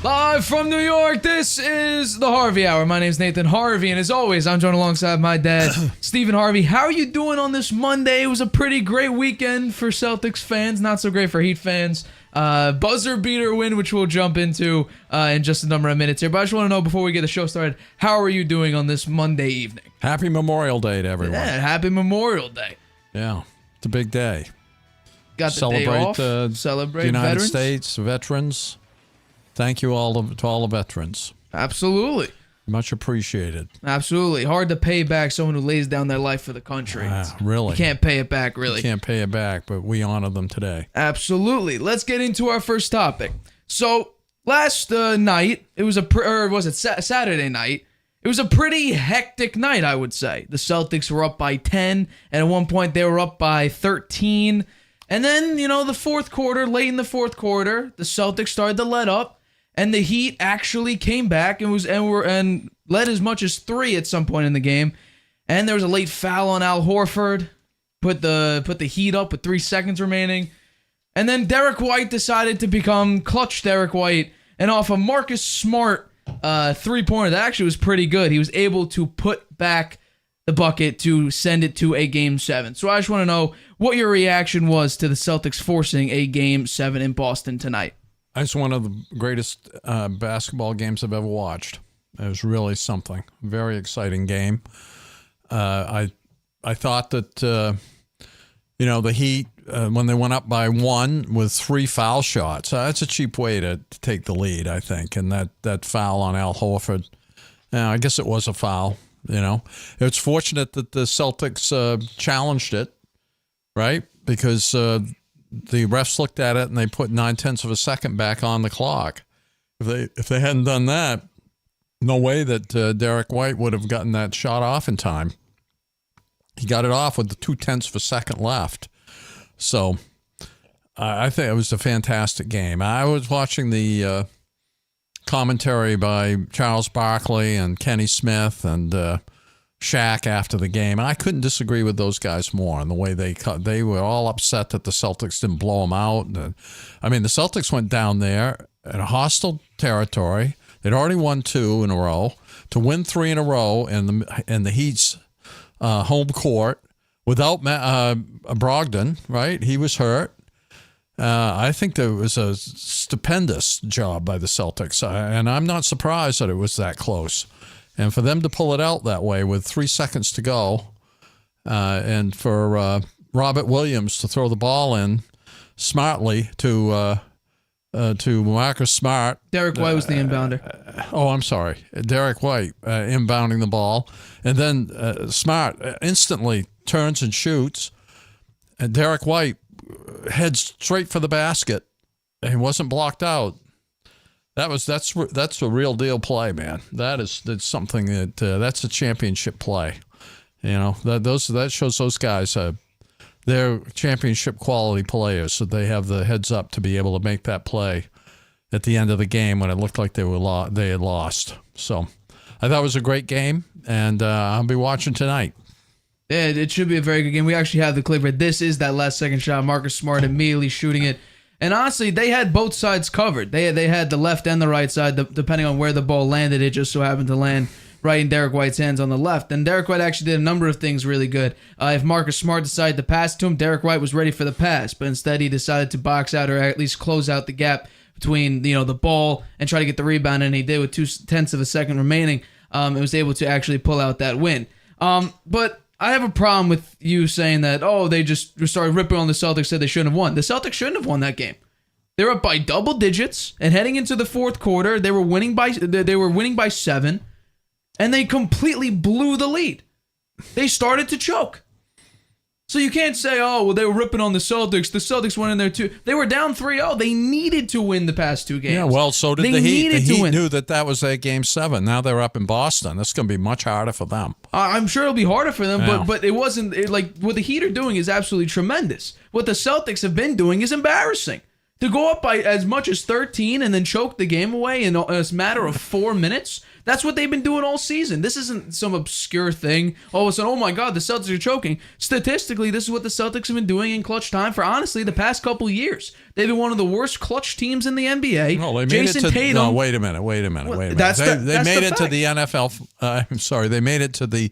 Live from New York, this is the Harvey Hour. My name's Nathan Harvey, and as always, I'm joined alongside my dad, Stephen Harvey. How are you doing on this Monday? It was a pretty great weekend for Celtics fans, not so great for Heat fans. Buzzer beater win, which we'll jump into in just a number of minutes here. But I just want to know, before we get the show started, how are you doing on this Monday evening? Happy Memorial Day to everyone. Yeah, happy Memorial Day. Yeah, it's a big day. Got the day off. Celebrate the United veterans. States, veterans. Thank you to all the veterans. Absolutely. Much appreciated. Absolutely. Hard to pay back someone who lays down their life for the country. Really? You can't pay it back, really. You can't pay it back, but we honor them today. Absolutely. Let's get into our first topic. So, last night, it was Saturday night? It was a pretty hectic night, I would say. The Celtics were up by 10, and at one point they were up by 13. And then, the fourth quarter, late in the fourth quarter, the Celtics started to let up. And the Heat actually came back and led as much as 3 at some point in the game. And there was a late foul on Al Horford, put the Heat up with 3 seconds remaining. And then Derrick White decided to become clutch Derrick White, and off a Marcus Smart 3-pointer that actually was pretty good, he was able to put back the bucket to send it to a Game 7. So I just want to know what your reaction was to the Celtics forcing a Game 7 in Boston tonight. It's one of the greatest basketball games I've ever watched. It was really something. Very exciting game. I thought that the Heat, when they went up by 1 with 3 foul shots, that's a cheap way to take the lead, I think. And that foul on Al Horford, I guess it was a foul. It's fortunate that the Celtics challenged it, right? Because the refs looked at it and they put 9/10 of a second back on the clock. If they hadn't done that, no way that Derrick White would have gotten that shot off in time. He got it off with the 0.2 of a second left. So I think it was a fantastic game. I was watching the commentary by Charles Barkley and Kenny Smith and Shaq after the game, and I couldn't disagree with those guys more on the way they were all upset that the Celtics didn't blow them out. The Celtics went down there in a hostile territory. They'd already won 2 in a row. To win 3 in a row in the Heat's home court without Brogdon, right? He was hurt. I think there was a stupendous job by the Celtics, and I'm not surprised that it was that close. And for them to pull it out that way with 3 seconds to go, and for Robert Williams to throw the ball in smartly to Marcus Smart. Derrick White was the inbounder. I'm sorry. Derrick White inbounding the ball. And then Smart instantly turns and shoots. And Derrick White heads straight for the basket. And he wasn't blocked out. That's a real deal play, man. That's something that's a championship play. That shows those guys they're championship quality players, so they have the heads up to be able to make that play at the end of the game when it looked like they had lost. So I thought it was a great game, and I'll be watching tonight. Yeah, it should be a very good game. We actually have the clip where this is that last second shot. Marcus Smart immediately shooting it. And honestly, they had both sides covered. They had the left and the right side, depending on where the ball landed. It just so happened to land right in Derrick White's hands on the left. And Derrick White actually did a number of things really good. If Marcus Smart decided to pass to him, Derrick White was ready for the pass. But instead, he decided to box out or at least close out the gap between the ball and try to get the rebound. And he did with 0.2 of a second remaining. And was able to actually pull out that win. But I have a problem with you saying that, they just started ripping on the Celtics, said they shouldn't have won. The Celtics shouldn't have won that game. They were up by double digits, and heading into the fourth quarter, they were winning by 7, and they completely blew the lead. They started to choke. So you can't say, they were ripping on the Celtics. The Celtics went in there too. They were down 3-0. They needed to win the past 2 games. Yeah, well, so did the Heat. The Heat knew that was a Game 7. Now they're up in Boston. That's going to be much harder for them. I'm sure it'll be harder for them, but it wasn't. What the Heat are doing is absolutely tremendous. What the Celtics have been doing is embarrassing. To go up by as much as 13 and then choke the game away in a matter of 4 minutes, that's what they've been doing all season. This isn't some obscure thing. All of a sudden, oh my God, the Celtics are choking. Statistically, this is what the Celtics have been doing in clutch time for, honestly, the past couple years. They've been one of the worst clutch teams in the NBA. No, they made Jason it to, Tatum. No, wait a minute. They made it to the NFL. I'm sorry, they made it to the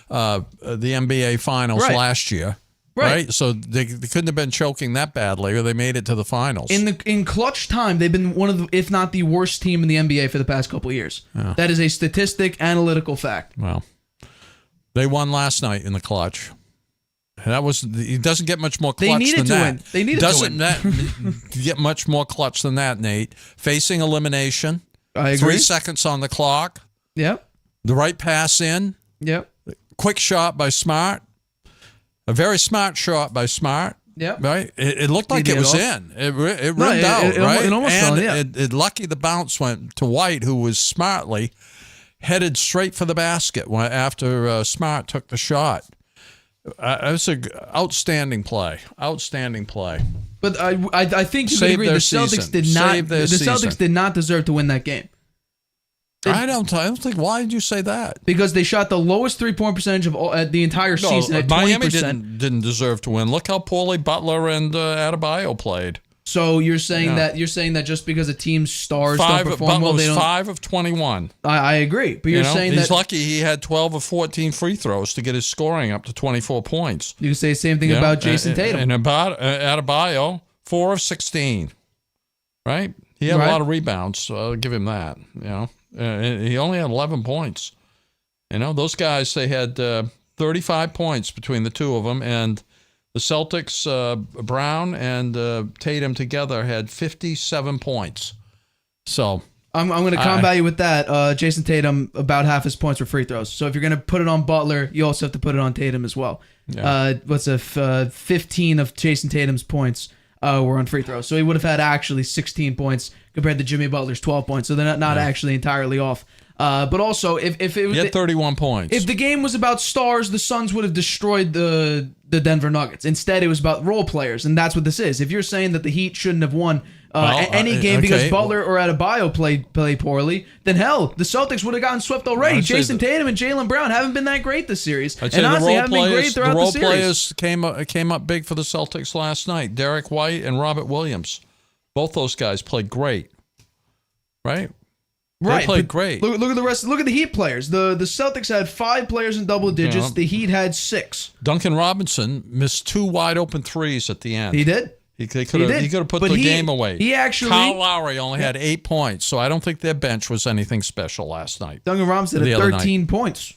NBA Finals last year. Right. So they couldn't have been choking that badly, or they made it to the finals. In clutch time, they've been one of the, if not the worst team in the NBA for the past couple of years. Yeah. That is a statistic, analytical fact. Well, they won last night in the clutch. It doesn't get much more clutch than that. They needed to win. Doesn't get much more clutch than that, Nate. Facing elimination. I agree. 3 seconds on the clock. Yep. The right pass in. Yep. Quick shot by Smart. A very smart shot by Smart. Yep. Right? It looked like it was in. It rimmed out, right? It almost fell, yeah. Lucky the bounce went to White, who was smartly headed straight for the basket after Smart took the shot. It was an outstanding play. Outstanding play. But I think you would agree the Celtics did not deserve to win that game. I don't think. Why did you say that? Because they shot the lowest 3-point percentage of the entire season at 20%. Miami didn't deserve to win. Look how poorly Butler and Adebayo played. So you're saying that just because a team's stars don't perform well, they don't. 5 of 21. I agree, but you're saying he's lucky he had 12 of 14 free throws to get his scoring up to 24 points. You can say the same thing about Jason Tatum and about Adebayo, 4 of 16. Right? He had a lot of rebounds, so I'll give him that. He only had 11 points. Those guys, they had 35 points between the two of them, and the Celtics, Brown and Tatum together had 57 points. So I'm going to combat you with that. Jason Tatum, about half his points were free throws. So if you're going to put it on Butler, you also have to put it on Tatum as well. Yeah. 15 of Jason Tatum's points were on free throws. So he would have had actually 16 points compared to Jimmy Butler's 12 points. So they're not actually entirely off. But also, if it was... He had 31 points. If the game was about stars, the Suns would have destroyed the Denver Nuggets. Instead, it was about role players, and that's what this is. If you're saying that the Heat shouldn't have won any game because Butler or Adebayo played poorly, then hell, the Celtics would have gotten swept already. Jason Tatum and Jaylen Brown haven't been that great this series, and honestly haven't been great throughout the series. The role players came up big for the Celtics last night. Derrick White and Robert Williams. Both those guys played great. Right? They played great. Look at the rest. Look at the Heat players. The Celtics had 5 players in double digits. The Heat had 6. Duncan Robinson missed 2 wide open threes at the end. He did. He could have put the game away. Kyle Lowry only had 8 points, so I don't think their bench was anything special last night. Duncan Robinson had 13 points.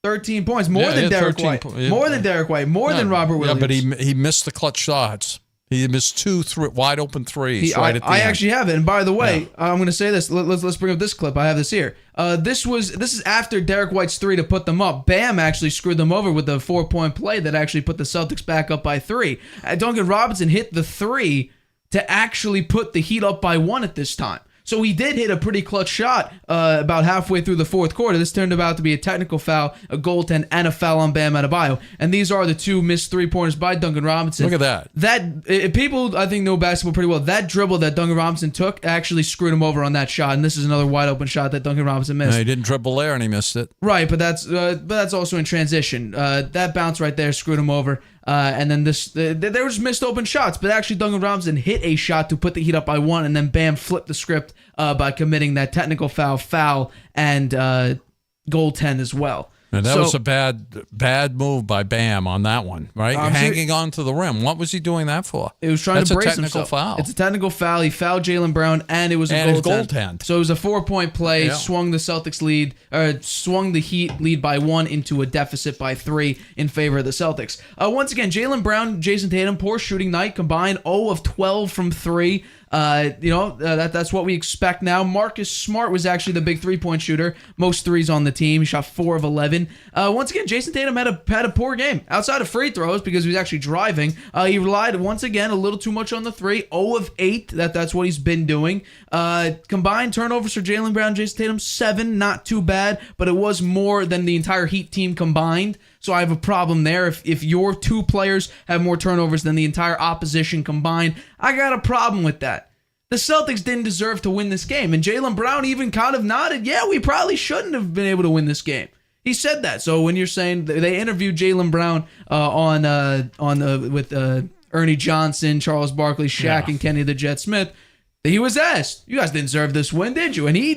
13 points, more than Derrick White. More than Derrick White. More than Robert Williams. Yeah, but he missed the clutch shots. He missed 2 wide open threes at the end. I actually have it. And by the way, I'm going to say this. Let's bring up this clip. I have this here. This is after Derrick White's 3 to put them up. Bam actually screwed them over with the 4-point play that actually put the Celtics back up by 3. Duncan Robinson hit the 3 to actually put the Heat up by 1 at this time. So he did hit a pretty clutch shot about halfway through the fourth quarter. This turned out to be a technical foul, a goaltend, and a foul on Bam Adebayo. And these are the 2 missed 3-pointers by Duncan Robinson. Look at that. People, I think, know basketball pretty well. That dribble that Duncan Robinson took actually screwed him over on that shot. And this is another wide open shot that Duncan Robinson missed. No, he didn't dribble there and he missed it. Right, but that's also in transition. That bounce right there screwed him over. And then there was missed open shots, but actually Duncan Robinson hit a shot to put the Heat up by 1, and then Bam flipped the script by committing that technical foul, and goaltend as well. And that was a bad move by Bam on that one, right? Hanging on to the rim. What was he doing that for? It was trying to brace himself. Foul. It's a technical foul. He fouled Jaylen Brown, and it was a goaltend. So it was a 4-point play. Yeah. Swung the Celtics lead, swung the Heat lead by 1 into a deficit by 3 in favor of the Celtics. Once again, Jaylen Brown, Jason Tatum, poor shooting night combined. 0 of 12 from 3. That's what we expect now. Marcus Smart was actually the big 3-point shooter. Most threes on the team. He shot 4 of 11. Once again, Jason Tatum had a poor game. Outside of free throws, because he was actually driving, he relied once again a little too much on the 3. 0 of 8. That's what he's been doing. Combined turnovers for Jaylen Brown, Jason Tatum, 7. Not too bad, but it was more than the entire Heat team combined. So I have a problem there. If your two players have more turnovers than the entire opposition combined, I got a problem with that. The Celtics didn't deserve to win this game. And Jaylen Brown even kind of nodded, yeah, we probably shouldn't have been able to win this game. He said that. So when you're saying they interviewed Jaylen Brown with Ernie Johnson, Charles Barkley, Shaq, and Kenny the Jet Smith, he was asked, you guys didn't deserve this win, did you? And he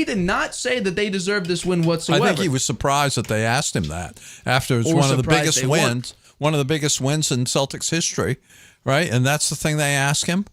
did not say that they deserved this win whatsoever. I think he was surprised that they asked him that after it's one of the biggest wins, one of the biggest wins in Celtics history, right? And that's the thing they ask him.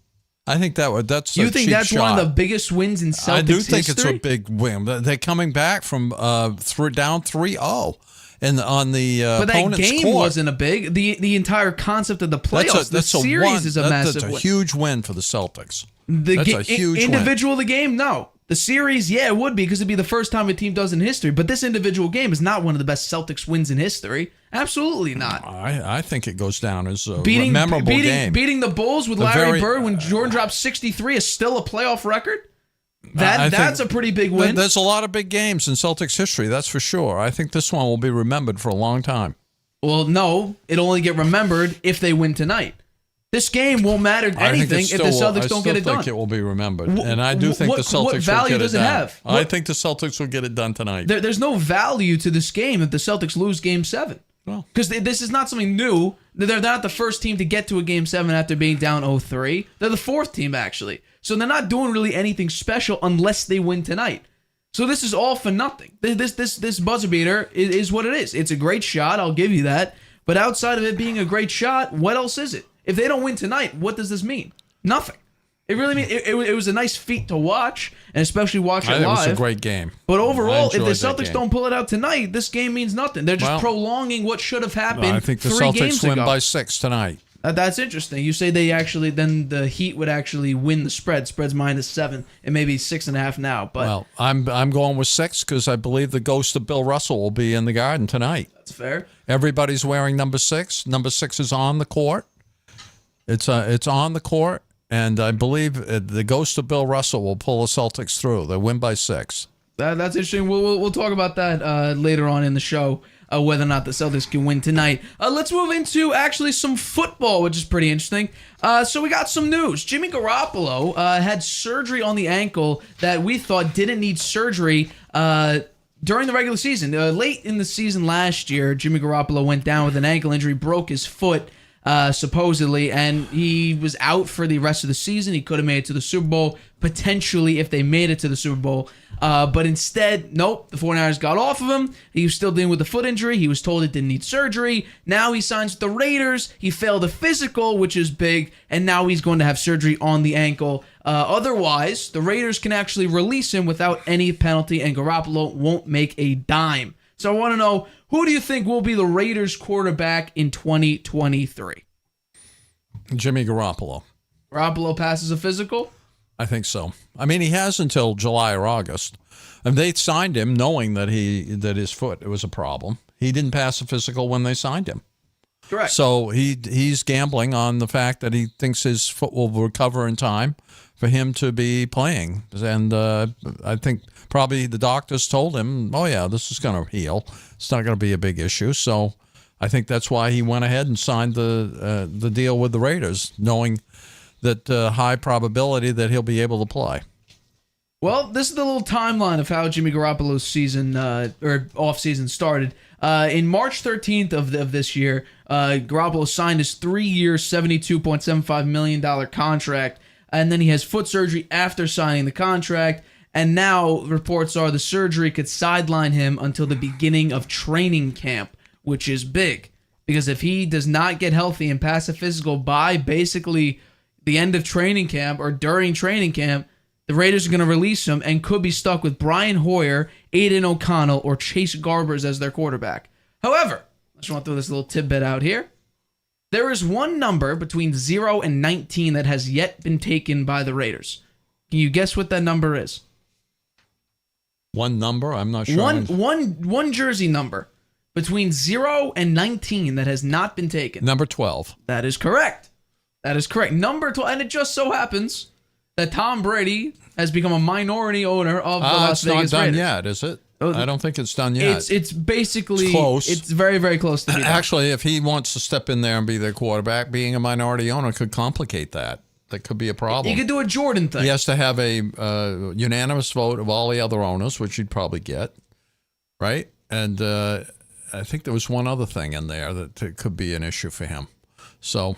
I think that's you think that's one of the biggest wins in Celtics history? I do think it's a big win. They're coming back from down 3-0 and on the but opponent's that game court. Wasn't a big. The entire concept of the playoffs, the series is a massive win. That's a huge win for the Celtics. That's a huge individual win. The game, no. The series, yeah, it would be because it'd be the first time a team does in history. But this individual game is not one of the best Celtics wins in history. Absolutely not. I think it goes down as a memorable game. Beating the Bulls with Larry Bird when Jordan dropped 63 is still a playoff record? That's a pretty big win. There's a lot of big games in Celtics history, that's for sure. I think this one will be remembered for a long time. Well, no, it'll only get remembered if they win tonight. This game won't matter anything if the Celtics don't get it done. I think it will be remembered, and I do think the Celtics will get it done. What value does it have? I think the Celtics will get it done tonight. There's no value to this game if the Celtics lose Game 7. Because this is not something new. They're not the first team to get to a Game 7 after being down 0-3. They're the fourth team, actually. So they're not doing really anything special unless they win tonight. So this is all for nothing. This buzzer beater is what it is. It's a great shot, I'll give you that. But outside of it being a great shot, what else is it? If they don't win tonight, what does this mean? Nothing. It really means it was a nice feat to watch, and especially watch it live. It was a great game. But overall, if the Celtics don't pull it out tonight, this game means nothing. They're just prolonging what should have happened 3 games ago. I think the Celtics win by 6 tonight. That's interesting. You say then the Heat would actually win the spread. Spread's -7, and maybe 6.5 now. But well, I'm going with 6 because I believe the ghost of Bill Russell will be in the Garden tonight. That's fair. Everybody's wearing number 6. Number 6 is on the court. It's on the court, and I believe the ghost of Bill Russell will pull the Celtics through. They win by 6. That's interesting. We'll talk about that later on in the show, whether or not the Celtics can win tonight. Let's move into actually some football, which is pretty interesting. So we got some news. Jimmy Garoppolo had surgery on the ankle that we thought didn't need surgery during the regular season. Late in the season last year, Jimmy Garoppolo went down with an ankle injury, broke his foot. Supposedly, and he was out for the rest of the season. He could have made it to the Super Bowl, potentially, if they made it to the Super Bowl. But instead, nope, the 49ers got off of him. He was still dealing with the foot injury. He was told it didn't need surgery. Now he signs with the Raiders. He failed a physical, which is big, and now he's going to have surgery on the ankle. Otherwise, the Raiders can actually release him without any penalty, and Garoppolo won't make a dime. So I want to know, who do you think will be the Raiders quarterback in 2023? Jimmy Garoppolo. Garoppolo passes a physical? I think so. I mean, he has until July or August. And they signed him knowing that his foot was a problem. He didn't pass a physical when they signed him. Correct. So he's gambling on the fact that he thinks his foot will recover in time for him to be playing. And I think probably the doctors told him, oh, yeah, this is going to heal. It's not going to be a big issue. So I think that's why he went ahead and signed the deal with the Raiders, knowing that high probability that he'll be able to play. Well, this is the little timeline of how Jimmy Garoppolo's season or off-season started. In March 13th of this year, Garoppolo signed his 3-year, $72.75 million contract, and then he has foot surgery after signing the contract, and now reports are the surgery could sideline him until the beginning of training camp, which is big, because if he does not get healthy and pass a physical by basically the end of training camp or during training camp, the Raiders are going to release him and could be stuck with Brian Hoyer, Aiden O'Connell, or Chase Garbers as their quarterback. However, I just want to throw this little tidbit out here. There is one number between 0 and 19 that has yet been taken by the Raiders. Can you guess what that number is? One number? I'm not sure. One jersey number between 0 and 19 that has not been taken. Number 12. That is correct. That is correct. Number 12. And it just so happens that Tom Brady has become a minority owner of the Las Vegas Raiders. It's not done yet, is it? I don't think it's done yet. It's basically It's close. It's very, very close to be done. Actually, if he wants to step in there and be their quarterback, being a minority owner could complicate that. That could be a problem. You could do a Jordan thing. He has to have a unanimous vote of all the other owners, which he'd probably get, right? And I think there was one other thing in there that could be an issue for him. So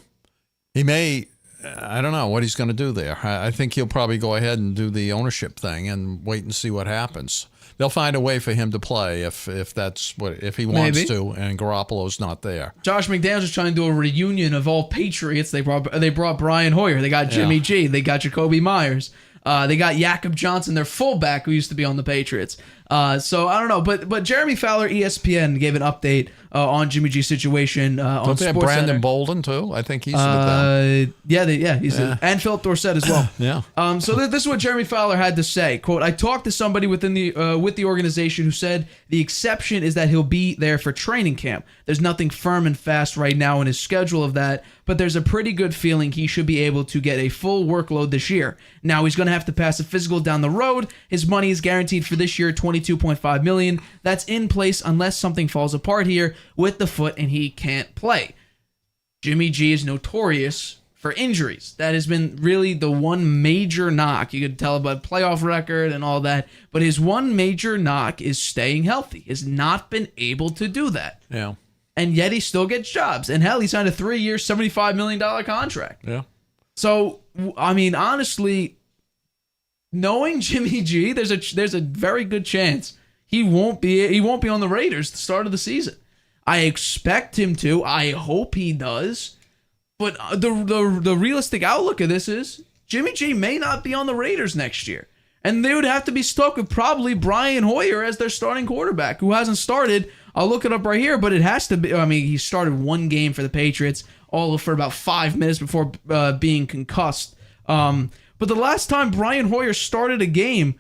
he may, I don't know what he's going to do there. I think he'll probably go ahead and do the ownership thing and wait and see what happens. They'll find a way for him to play if he wants to, and Garoppolo's not there. Josh McDaniels is trying to do a reunion of all Patriots. They brought Brian Hoyer. They got Jimmy G. They got Jacoby Myers. They got Jakob Johnson, their fullback, who used to be on the Patriots. So I don't know, but Jeremy Fowler, ESPN, gave an update on Jimmy G's situation on Don't they have SportsCenter. Brandon Bolden too? I think he's with them. And Philip Dorsett as well. Yeah. So this is what Jeremy Fowler had to say. Quote, I talked to somebody within the with the organization who said the exception is that he'll be there for training camp. There's nothing firm and fast right now in his schedule of that, but there's a pretty good feeling he should be able to get a full workload this year. Now he's going to have to pass a physical down the road. His money is guaranteed for this year, $22.5 million. That's in place unless something falls apart here with the foot and he can't play. Jimmy G is notorious for injuries. That has been really the one major knock. You could tell about playoff record and all that, but his one major knock is staying healthy. He has not been able to do that. Yeah. And yet he still gets jobs. And hell, he signed a 3-year, $75 million contract. Yeah. So, I mean, honestly, knowing Jimmy G, there's a very good chance he won't be on the Raiders at the start of the season. I expect him to. I hope he does. But the realistic outlook of this is Jimmy G may not be on the Raiders next year. And they would have to be stuck with probably Brian Hoyer as their starting quarterback, who hasn't started. I'll look it up right here, but it has to be. I mean, he started one game for the Patriots, all for about 5 minutes before being concussed. But the last time Brian Hoyer started a game,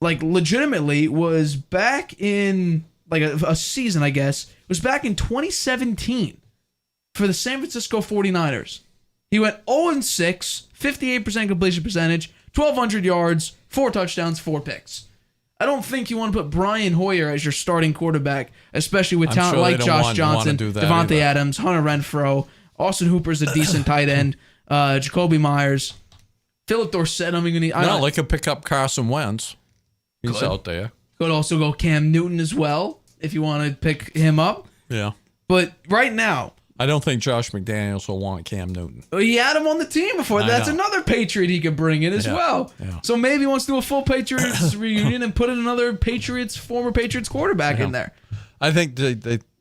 like legitimately, was back in like a season, I guess. It was back in 2017 for the San Francisco 49ers. He went 0-6, 58% completion percentage, 1,200 yards, 4 touchdowns, 4 picks. I don't think you want to put Brian Hoyer as your starting quarterback, especially with talent like Josh Johnson, Devontae Adams, Hunter Renfrow, Austin Hooper's a decent tight end, Jacoby Myers, Philip Dorsett. They could pick up Carson Wentz. He's out there. Could also go Cam Newton as well if you want to pick him up. Yeah. But right now, I don't think Josh McDaniels will want Cam Newton. he had him on the team before. That's another Patriot he could bring in as well. Yeah. So maybe he wants to do a full Patriots reunion and put in another former Patriots quarterback in there. I think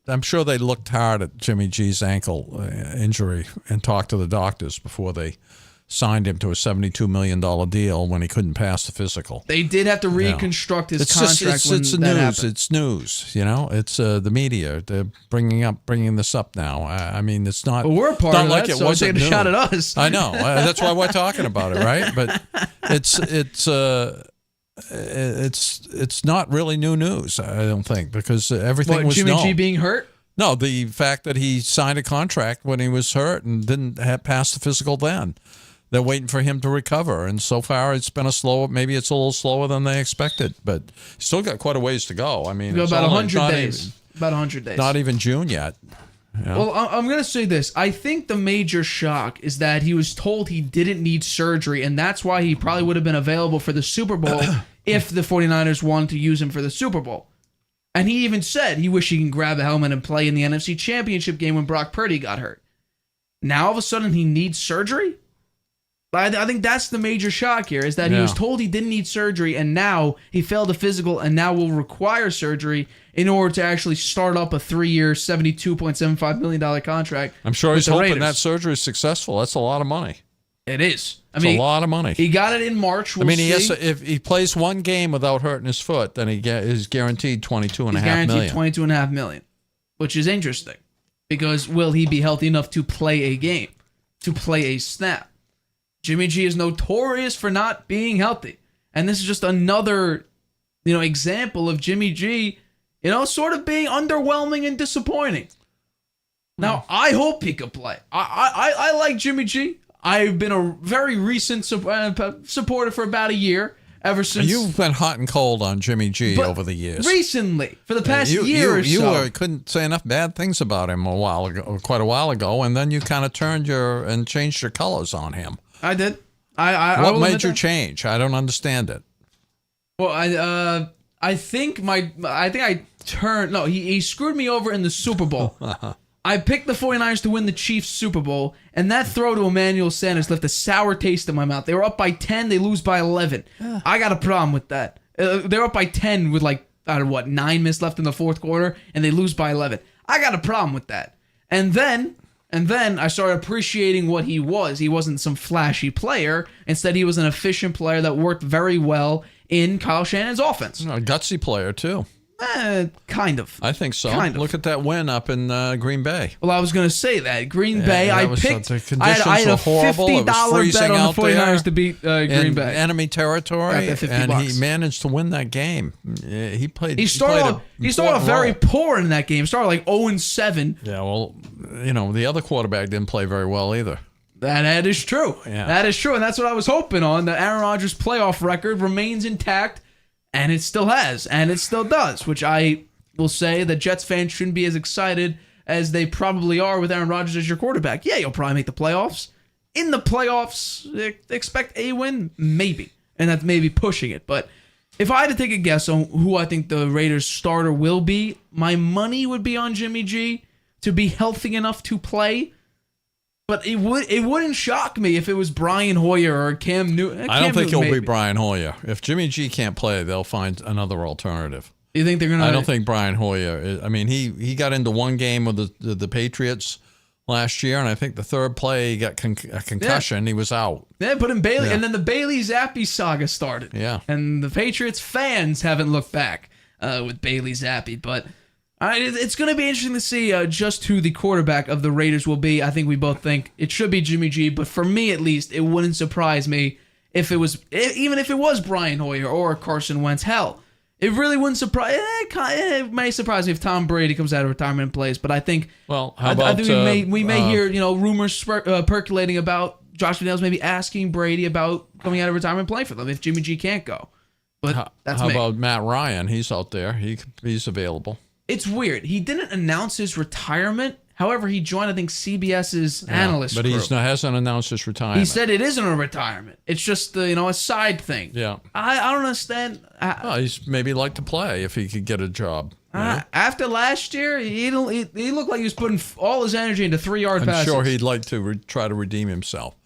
I'm sure they looked hard at Jimmy G's ankle injury and talked to the doctors before they signed him to a $72 million deal when he couldn't pass the physical. They did have to reconstruct his contract when that happened. It's news, you know. It's the media. They're bringing this up now. I mean, it's not. Well, we're a part of like that, it so wasn't take a new. shot at us. I know. That's why we're talking about it, right? But it's not really new news. I don't think, because everything was Jimmy known. G being hurt. No, the fact that he signed a contract when he was hurt and didn't pass the physical then. They're waiting for him to recover, and so far it's been maybe it's a little slower than they expected, but still got quite a ways to go. I mean, it's about 100 days. About 100 days. Not even June yet. Yeah. Well, I'm going to say this. I think the major shock is that he was told he didn't need surgery, and that's why he probably would have been available for the Super Bowl if the 49ers wanted to use him for the Super Bowl. And he even said he wished he can grab a helmet and play in the NFC Championship game when Brock Purdy got hurt. Now, all of a sudden, he needs surgery? I think that's the major shock here, is that he was told he didn't need surgery, and now he failed a physical and now will require surgery in order to actually start up a 3-year, $72.75 million contract. I'm sure he's hoping Raiders. that surgery is successful. That's a lot of money. It is. It's a lot of money. He got it in March. We'll he has to, if he plays one game without hurting his foot, then he is guaranteed $22.5 million. $22.5 million, which is interesting, because will he be healthy enough to play a game, to play a snap? Jimmy G is notorious for not being healthy. And this is just another, example of Jimmy G, sort of being underwhelming and disappointing. Now, I hope he could play. I like Jimmy G. I've been a very recent supporter for about a year. ever since. You've been hot and cold on Jimmy G But over the years. recently, for the past year or so. You couldn't say enough bad things about him quite a while ago, and then you kind of and changed your colors on him. I did. What made you change? I don't understand it. Well, I think I turned. No, he screwed me over in the Super Bowl. I picked the 49ers to win the Chiefs Super Bowl, and that throw to Emmanuel Sanders left a sour taste in my mouth. They were up by 10, they lose by 11. I got a problem with that. They're up by 10 with 9 minutes left in the fourth quarter, and they lose by 11. I got a problem with that. And then I started appreciating what he was. He wasn't some flashy player. Instead, he was an efficient player that worked very well in Kyle Shanahan's offense. A gutsy player, too. Kind of. I think so. Kind of. Look at that win up in Green Bay. Well, I was going to say that. Green Bay, I picked. The conditions I had a were horrible. $50 It was freezing bet on out the 49ers there to beat Green Bay. Enemy territory, At $50 and bucks. he managed to win that game. He played. He started off very poor in that game. He started 0-7. Yeah, well, the other quarterback didn't play very well either. That is true. Yeah. That is true, and that's what I was hoping on. The Aaron Rodgers playoff record remains intact, and it still has, and it still does, which I will say that Jets fans shouldn't be as excited as they probably are with Aaron Rodgers as your quarterback. Yeah, you'll probably make the playoffs. In the playoffs, expect a win? Maybe. And that's maybe pushing it. But if I had to take a guess on who I think the Raiders starter will be, my money would be on Jimmy G to be healthy enough to play. But it wouldn't shock me if it was Brian Hoyer or Cam Newton. I don't think it'll be Brian Hoyer. If Jimmy G can't play, they'll find another alternative. You think they're gonna? I don't think Brian Hoyer. I mean, he got into one game with the Patriots last year, and I think the third play he got a concussion. He was out. Yeah, put in Bailey, and then the Bailey Zappi saga started. Yeah, and the Patriots fans haven't looked back with Bailey Zappi, but it's going to be interesting to see just who the quarterback of the Raiders will be. I think we both think it should be Jimmy G, but for me at least, it wouldn't surprise me if it was Brian Hoyer or Carson Wentz. Hell, it really wouldn't surprise. It may surprise me if Tom Brady comes out of retirement and plays. But I think, well, how about I think we may hear rumors percolating about Josh McDaniels maybe asking Brady about coming out of retirement and playing for them if Jimmy G can't go. But that's how me. about Matt Ryan? He's out there. He's available. It's weird. He didn't announce his retirement. However, he joined, I think, CBS's analyst but group. He hasn't announced his retirement. He said it isn't a retirement. It's just a side thing. Yeah. I don't understand. Well, he's maybe like to play if he could get a job. After last year, he looked like he was putting all his energy into 3-yard passes. I'm sure he'd like to try to redeem himself.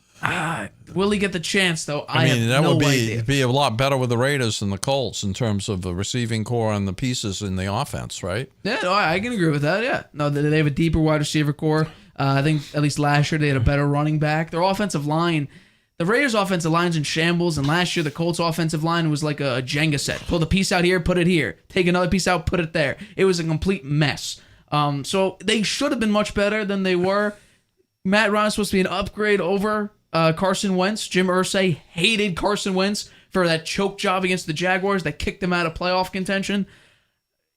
Will he get the chance, though? I mean, that would idea. be a lot better with the Raiders than the Colts in terms of the receiving core and the pieces in the offense, right? Yeah, no, I can agree with that, yeah. No, they have a deeper wide receiver core. I think at least last year they had a better running back. Their offensive line, the Raiders' offensive line's in shambles, and last year the Colts' offensive line was like a Jenga set. Pull the piece out here, put it here. Take another piece out, put it there. It was a complete mess. So they should have been much better than they were. Matt Ryan's supposed to be an upgrade over Carson Wentz. Jim Irsay hated Carson Wentz for that choke job against the Jaguars that kicked him out of playoff contention.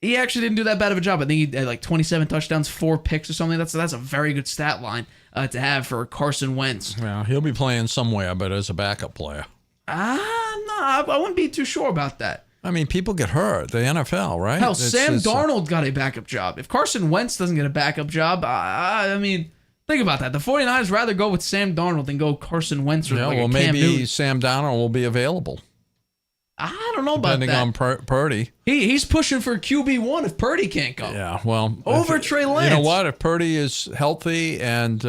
He actually didn't do that bad of a job. I think he had 27 touchdowns, 4 picks or something. That's a very good stat line to have for Carson Wentz. Well, he'll be playing somewhere, but as a backup player. No, I wouldn't be too sure about that. I mean, people get hurt. The NFL, right? Hell, Sam Darnold got a backup job. If Carson Wentz doesn't get a backup job, I mean... Think about that. The 49ers rather go with Sam Darnold than go Carson Wentz or Cam maybe Newton. Sam Darnold will be available. I don't know about that. Depending on Purdy. He's pushing for QB1 if Purdy can't go. Yeah, well. Over Trey Lance. You know what? If Purdy is healthy and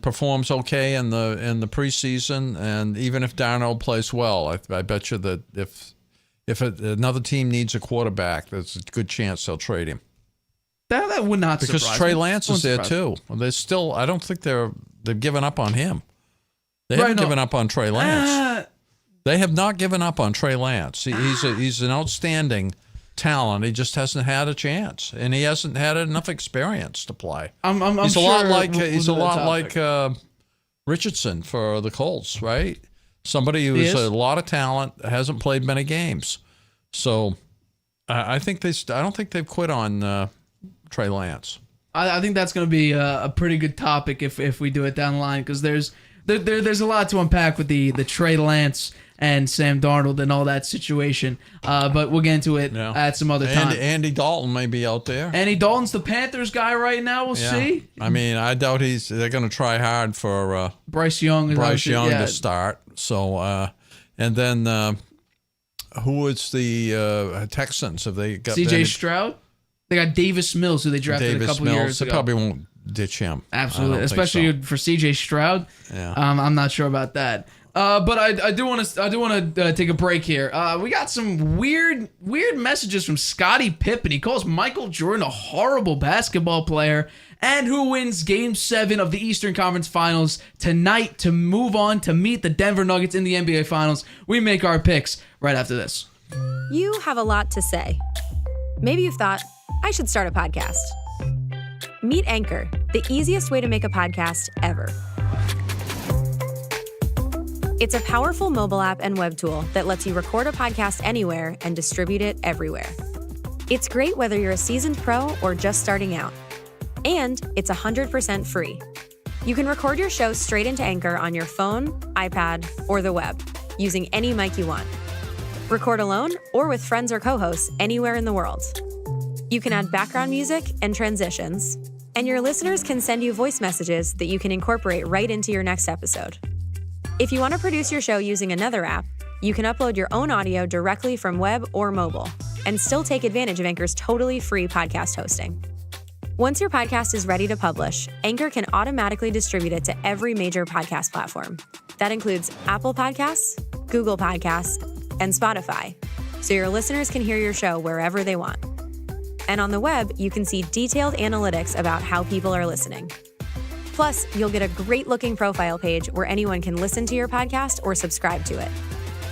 performs okay in the preseason, and even if Darnold plays well, I bet you that if another team needs a quarterback, there's a good chance they'll trade him. That would not surprise me. Because Trey Lance is there too. They still, I don't think they've given up on him. They haven't given up on Trey Lance. They have not given up on Trey Lance. He's an outstanding talent. He just hasn't had a chance, and he hasn't had enough experience to play. He's a lot like Richardson for the Colts, right? Somebody who's a lot of talent, hasn't played many games. So I don't think they've quit on Trey Lance. I think that's going to be a pretty good topic if we do it down the line, because there's a lot to unpack with the Trey Lance and Sam Darnold and all that situation. But we'll get into it at some other time. Andy Dalton may be out there. Andy Dalton's the Panthers guy right now. We'll see. I mean, I doubt they're going to try hard for Bryce Young to start. So, and then who is the Texans? Have they got C.J. Stroud? They got Davis Mills, who they drafted a couple years ago. They probably won't ditch him. Absolutely, especially for C.J. Stroud. Yeah. I'm not sure about that. But I do want to take a break here. We got some weird messages from Scottie Pippen. He calls Michael Jordan a horrible basketball player, and who wins Game 7 of the Eastern Conference Finals tonight to move on to meet the Denver Nuggets in the NBA Finals. We make our picks right after this. You have a lot to say. Maybe you've thought, I should start a podcast. Meet Anchor, the easiest way to make a podcast ever. It's a powerful mobile app and web tool that lets you record a podcast anywhere and distribute it everywhere. It's great whether you're a seasoned pro or just starting out. And it's 100% free. You can record your show straight into Anchor on your phone, iPad, or the web, using any mic you want. Record alone or with friends or co-hosts anywhere in the world. You can add background music and transitions, and your listeners can send you voice messages that you can incorporate right into your next episode. If you want to produce your show using another app, you can upload your own audio directly from web or mobile, and still take advantage of Anchor's totally free podcast hosting. Once your podcast is ready to publish, Anchor can automatically distribute it to every major podcast platform. That includes Apple Podcasts, Google Podcasts, and Spotify, so your listeners can hear your show wherever they want. And on the web, you can see detailed analytics about how people are listening. Plus, you'll get a great-looking profile page where anyone can listen to your podcast or subscribe to it.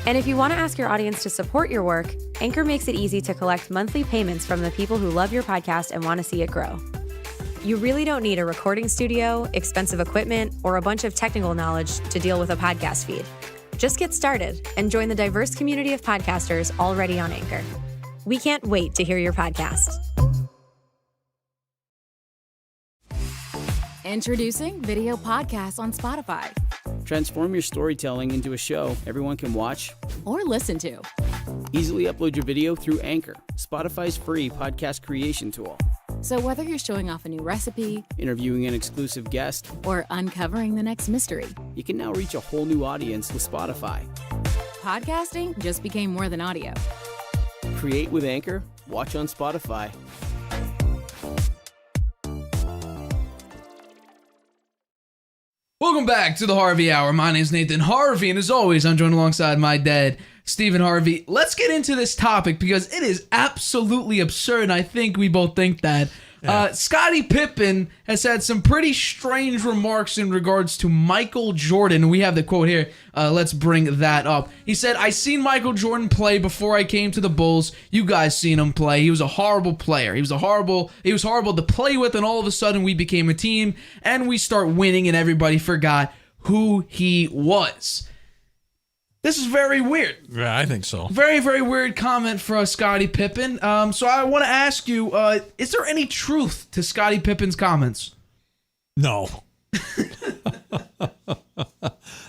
And if you want to ask your audience to support your work, Anchor makes it easy to collect monthly payments from the people who love your podcast and want to see it grow. You really don't need a recording studio, expensive equipment, or a bunch of technical knowledge to deal with a podcast feed. Just get started and join the diverse community of podcasters already on Anchor. We can't wait to hear your podcast. Introducing video podcasts on Spotify. Transform your storytelling into a show everyone can watch or listen to. Easily upload your video through Anchor, Spotify's free podcast creation tool. So whether you're showing off a new recipe, interviewing an exclusive guest, or uncovering the next mystery, you can now reach a whole new audience with Spotify. Podcasting just became more than audio. Create with Anchor, watch on Spotify. Welcome back to the Harvey Hour. My name is Nathan Harvey, and as always, I'm joined alongside my dad, Stephen Harvey. Let's get into this topic because it is absolutely absurd, and I think we both think that. Scottie Pippen has had some pretty strange remarks in regards to Michael Jordan. We have the quote here. Let's bring that up. He said, I seen Michael Jordan play before I came to the Bulls. You guys seen him play. He was a horrible player. He was horrible to play with, and all of a sudden we became a team, and we start winning, and everybody forgot who he was. This is very weird. Yeah, I think so. Very, very weird comment for Scottie Pippen. So I want to ask you, is there any truth to Scottie Pippen's comments? No.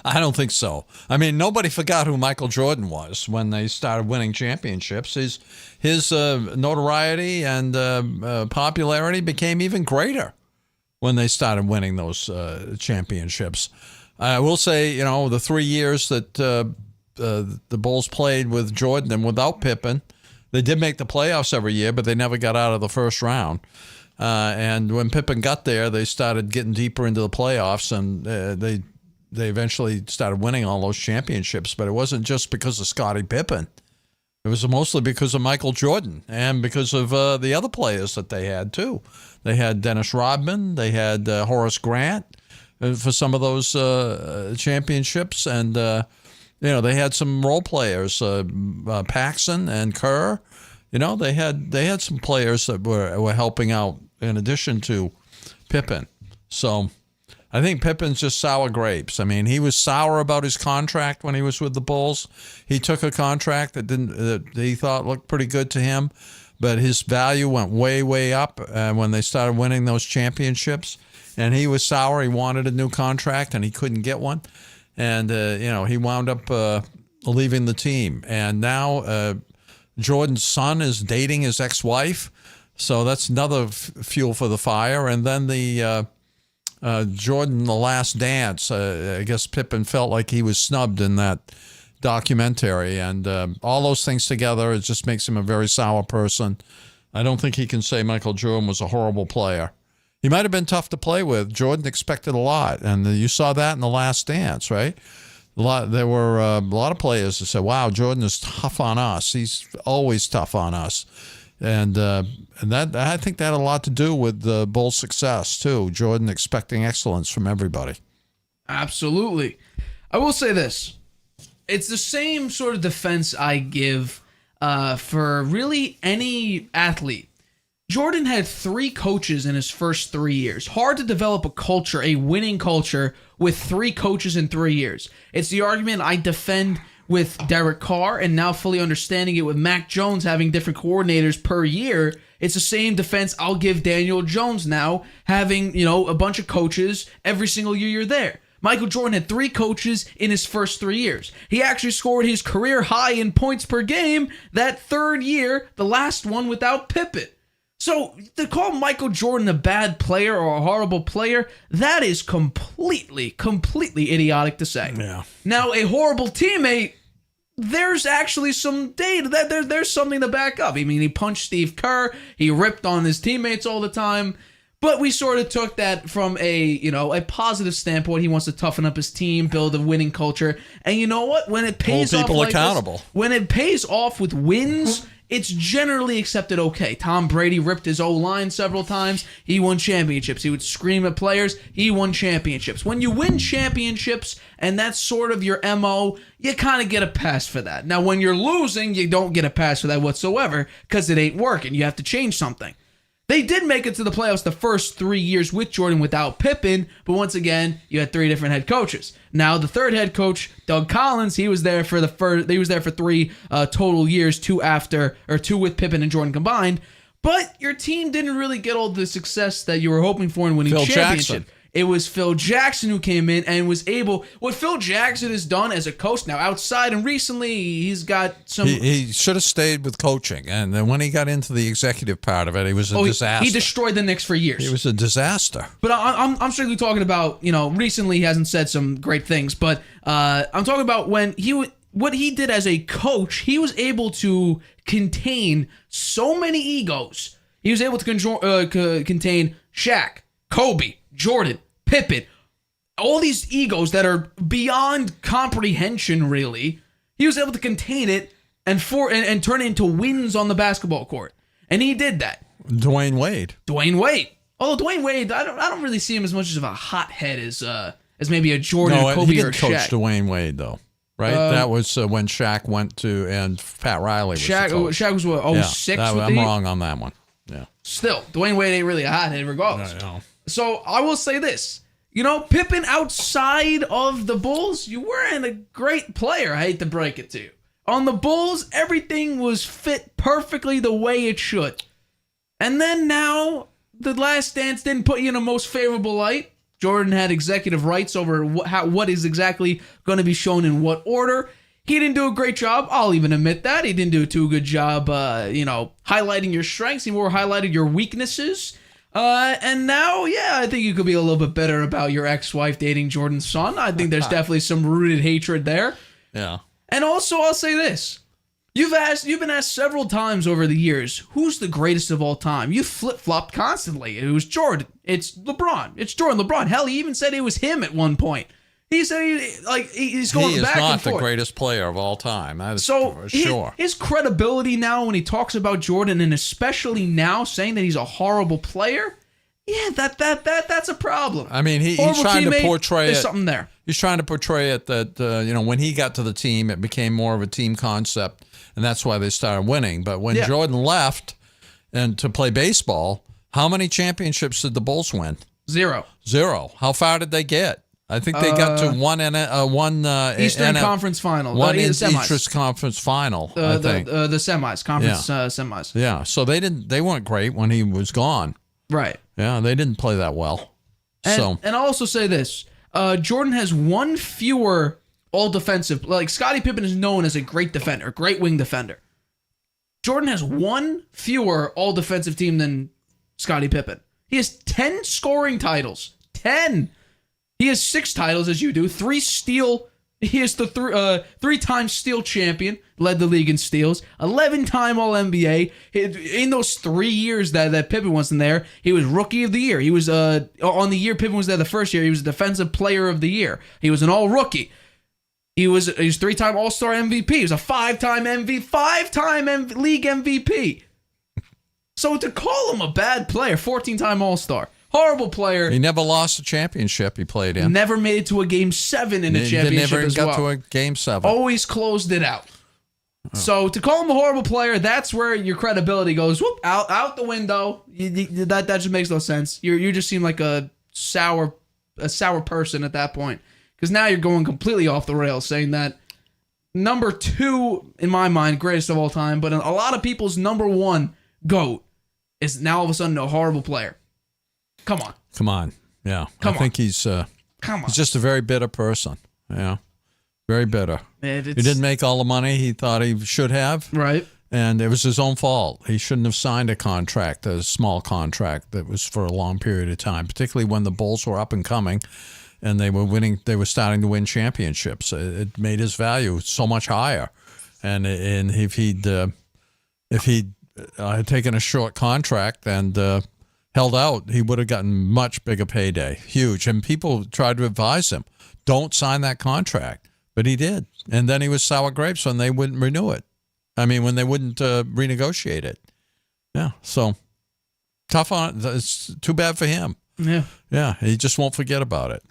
I don't think so. I mean, nobody forgot who Michael Jordan was when they started winning championships. His notoriety and popularity became even greater when they started winning those championships. I will say, the 3 years that the Bulls played with Jordan and without Pippen, they did make the playoffs every year, but they never got out of the first round. And when Pippen got there, they started getting deeper into the playoffs, and they eventually started winning all those championships. But it wasn't just because of Scottie Pippen. It was mostly because of Michael Jordan and because of the other players that they had, too. They had Dennis Rodman. They had Horace Grant for some of those championships. And, they had some role players, Paxson and Kerr. They had some players that were helping out in addition to Pippen. So I think Pippen's just sour grapes. I mean, he was sour about his contract when he was with the Bulls. He took a contract that he thought looked pretty good to him, but his value went way, way up when they started winning those championships. And he was sour. He wanted a new contract, and he couldn't get one. And, he wound up leaving the team. And now Jordan's son is dating his ex-wife. So that's another fuel for the fire. And then the Jordan, The Last Dance, I guess Pippen felt like he was snubbed in that documentary. And all those things together, it just makes him a very sour person. I don't think he can say Michael Jordan was a horrible player. He might have been tough to play with. Jordan expected a lot, and you saw that in The Last Dance, right? There were a lot of players that said, wow, Jordan is tough on us. He's always tough on us. And that I think that had a lot to do with the Bulls' success, too. Jordan expecting excellence from everybody. Absolutely. I will say this. It's the same sort of defense I give for really any athlete. Jordan had 3 coaches in his first 3 years. Hard to develop a culture, a winning culture, with 3 coaches in 3 years. It's the argument I defend with Derrick Carr, and now fully understanding it with Mac Jones having different coordinators per year. It's the same defense I'll give Daniel Jones now, having, a bunch of coaches every single year you're there. Michael Jordan had 3 coaches in his first 3 years. He actually scored his career high in points per game that 3rd year, the last one without Pippen. So to call Michael Jordan a bad player or a horrible player, that is completely idiotic to say. Yeah. Now, a horrible teammate, there's actually some data. There's something to back up. I mean, he punched Steve Kerr. He ripped on his teammates all the time. But we sort of took that from a positive standpoint. He wants to toughen up his team, build a winning culture. And you know what? When it pays Hold off people like accountable. this, when it pays off with wins, it's generally accepted okay. Tom Brady ripped his O-line several times. He won championships. He would scream at players. He won championships. When you win championships, and that's sort of your MO, you kind of get a pass for that. Now, when you're losing, you don't get a pass for that whatsoever because it ain't working. You have to change something. They did make it to the playoffs the first 3 years with Jordan without Pippen, but once again, you had 3 different head coaches. Now, the 3rd head coach, Doug Collins, he was there for 3 total years, 2 with Pippen and Jordan combined. But your team didn't really get all the success that you were hoping for in winning championship. It was Phil Jackson who came in and was able. What Phil Jackson has done as a coach now outside, and recently he's got some. He should have stayed with coaching, and then when he got into the executive part of it, he was a disaster. He destroyed the Knicks for years. He was a disaster. But I'm strictly talking about, recently he hasn't said some great things, but I'm talking about what he did as a coach. He was able to contain so many egos. He was able to contain Shaq, Kobe, Jordan, Pippen, all these egos that are beyond comprehension, really. He was able to contain it and turn it into wins on the basketball court. And he did that. Dwayne Wade. Although Dwayne Wade, I don't really see him as much of a hothead as maybe a Jordan, Kobe, or Shaq. He didn't coach Dwayne Wade, though. Right? That was when Shaq went to, and Pat Riley was the coach. Shaq was what, 06? Yeah, I'm wrong on that one. Yeah. Still, Dwayne Wade ain't really a hothead regardless. I know. So I will say this. Pippen outside of the Bulls, you weren't a great player, I hate to break it to you. On the Bulls, everything was fit perfectly the way it should. And then now, The Last Dance didn't put you in a most favorable light. Jordan had executive rights over what is exactly going to be shown in what order. He didn't do a great job. I'll even admit that. He didn't do a too good job, highlighting your strengths. He more highlighted your weaknesses. And now, I think you could be a little bit better about your ex-wife dating Jordan's son. I think there's definitely some rooted hatred there. Yeah. And also, I'll say this. You've been asked several times over the years, who's the greatest of all time? You flip-flopped constantly. It was Jordan. It's LeBron. It's Jordan. LeBron. Hell, he even said it was him at one point. He said he's going back and forth. He is not the greatest player of all time. That is for sure. His credibility now when he talks about Jordan, and especially now saying that he's a horrible player, that's a problem. I mean, he's trying to portray there's something there. He's trying to portray it that when he got to the team, it became more of a team concept, and that's why they started winning. But when Jordan left and to play baseball, how many championships did the Bulls win? Zero. How far did they get? I think they got to one Eastern Conference Final. One Eastern Conference Final. I think the semis, conference semis. Yeah, so they weren't great when he was gone. Right. Yeah, they didn't play that well. And I'll also say this: Jordan has one fewer all defensive. Like, Scottie Pippen is known as a great defender, great wing defender. Jordan has one fewer all-defensive team than Scottie Pippen. He has 10 scoring titles. 10. He has 6 titles, as you do. 3 steal. He is the 3-time steal champion, led the league in steals. 11-time All-NBA. In those 3 years that Pippen wasn't there, he was Rookie of the Year. He was on the year Pippen was there the first year. He was Defensive Player of the Year. He was an All-Rookie. He was 3-time All-Star MVP. He was a 5-time league MVP. So to call him a bad player, 14-time All-Star, horrible player. He never lost a championship he played in. Never made it to a Game 7 in a championship never as got well. to a Game 7. Always closed it out. Oh. So to call him a horrible player, that's where your credibility goes out the window. That just makes no sense. You just seem like a sour person at that point. Because now you're going completely off the rails, saying that number 2, in my mind, greatest of all time, but a lot of people's number 1 GOAT is now all of a sudden a horrible player. Come on. Yeah. I think he's just a very bitter person. Yeah. Very bitter. He didn't make all the money he thought he should have. Right. And it was his own fault. He shouldn't have signed a small contract that was for a long period of time, particularly when the Bulls were up and coming. And they were starting to win championships. It made his value so much higher. And if he'd had taken a short contract and held out, he would have gotten much bigger payday, huge. And people tried to advise him, don't sign that contract. But he did. And then he was sour grapes when they wouldn't renew it. I mean, when they wouldn't renegotiate it. Yeah, so tough on it. It's too bad for him. Yeah. Yeah, he just won't forget about it.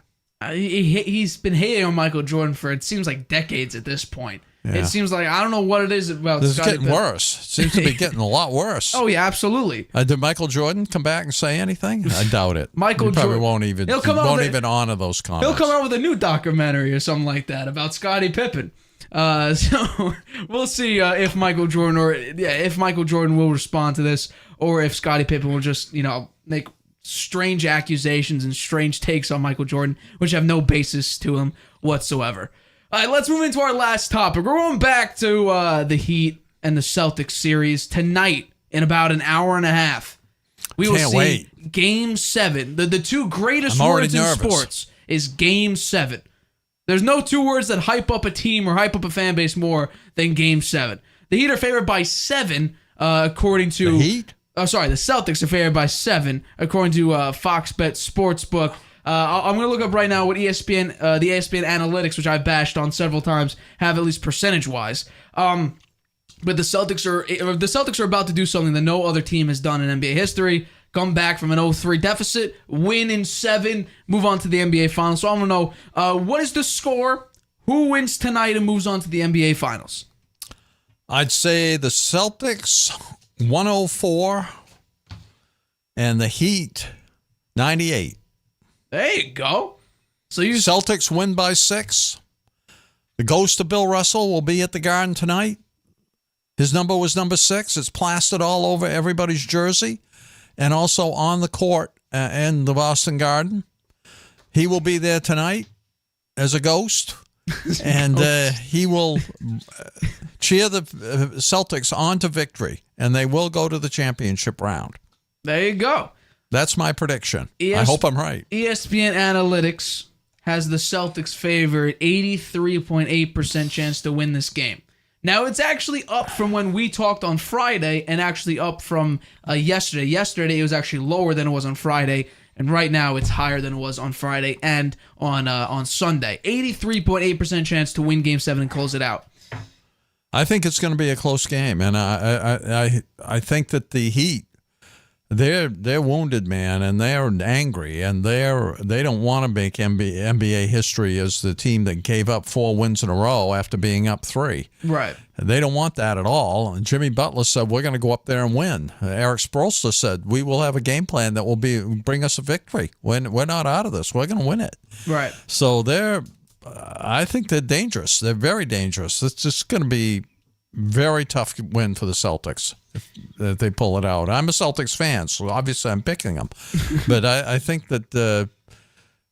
He's been hating on Michael Jordan for, it seems like, decades at this point. Yeah. It seems like, I don't know what it is about this Scottie is getting Pippen. worse. It seems to be getting a lot worse. Oh, yeah, absolutely. Did Michael Jordan come back and say anything? I doubt it. Michael he probably Jordan won't even honor those comments. He'll come out with a new documentary or something like that about Scottie Pippen. So we'll see if Michael Jordan will respond to this, or if Scottie Pippen will just, make strange accusations and strange takes on Michael Jordan, which have no basis to him whatsoever. All right, let's move into our last topic. We're going back to the Heat and the Celtics series tonight in about an hour and a half. We will see wait. Game 7. The 2 greatest words in sports is Game 7. There's no 2 words that hype up a team or hype up a fan base more than Game 7. The Heat are favored by 7, according to... The Heat? Oh, sorry, the Celtics are favored by 7, according to Fox Bet Sportsbook. I'm going to look up right now what the ESPN analytics, which I've bashed on several times, have at least percentage-wise. But the Celtics are about to do something that no other team has done in NBA history. Come back from an 0-3 deficit, win in 7, move on to the NBA Finals. So I want to know, what is the score? Who wins tonight and moves on to the NBA Finals? I'd say the Celtics 104 and the Heat 98. There you go. So Celtics win by 6. The ghost of Bill Russell will be at the Garden tonight. His number was number 6. It's plastered all over everybody's jersey and also on the court in the Boston Garden. He will be there tonight as a ghost, and he will cheer the Celtics on to victory, and they will go to the championship round. There you go. That's my prediction. I hope I'm right. ESPN Analytics has the Celtics favored 83.8% chance to win this game. Now, it's actually up from when we talked on Friday and actually up from yesterday. Yesterday, it was actually lower than it was on Friday, and right now it's higher than it was on Friday and on Sunday. 83.8% chance to win Game 7 and close it out. I think it's going to be a close game, and I think that the Heat, they're wounded, man, and they're angry, and they don't want to make NBA history as the team that gave up 4 wins in a row after being up 3. Right. They don't want that at all. And Jimmy Butler said, we're going to go up there and win. Eric Spoelstra said, we will have a game plan that will bring us a victory. We're not out of this. We're going to win it. Right. So I think they're dangerous. They're very dangerous. It's just going to be very tough win for the Celtics if they pull it out. I'm a Celtics fan, so obviously I'm picking them. But I think that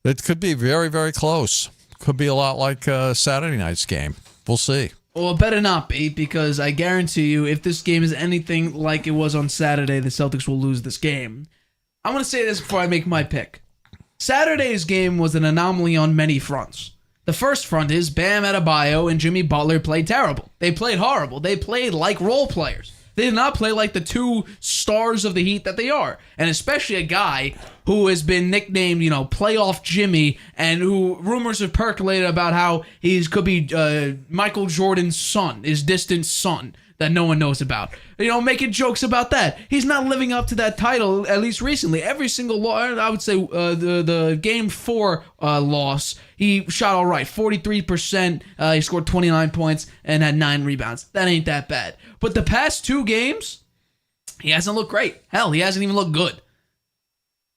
it could be very, very close. Could be a lot like Saturday night's game. We'll see. Well, it better not be, because I guarantee you, if this game is anything like it was on Saturday, the Celtics will lose this game. I'm going to say this before I make my pick. Saturday's game was an anomaly on many fronts. The first front is Bam Adebayo and Jimmy Butler played terrible. They played horrible. They played like role players. They did not play like the two stars of the Heat that they are. And especially a guy who has been nicknamed, Playoff Jimmy, and who rumors have percolated about how he could be Michael Jordan's son, his distant son, that no one knows about. Making jokes about that. He's not living up to that title, at least recently. Every single loss, I would say the Game 4 loss, he shot all right. 43%, he scored 29 points and had 9 rebounds. That ain't that bad. But the past 2 games, he hasn't looked great. Hell, he hasn't even looked good.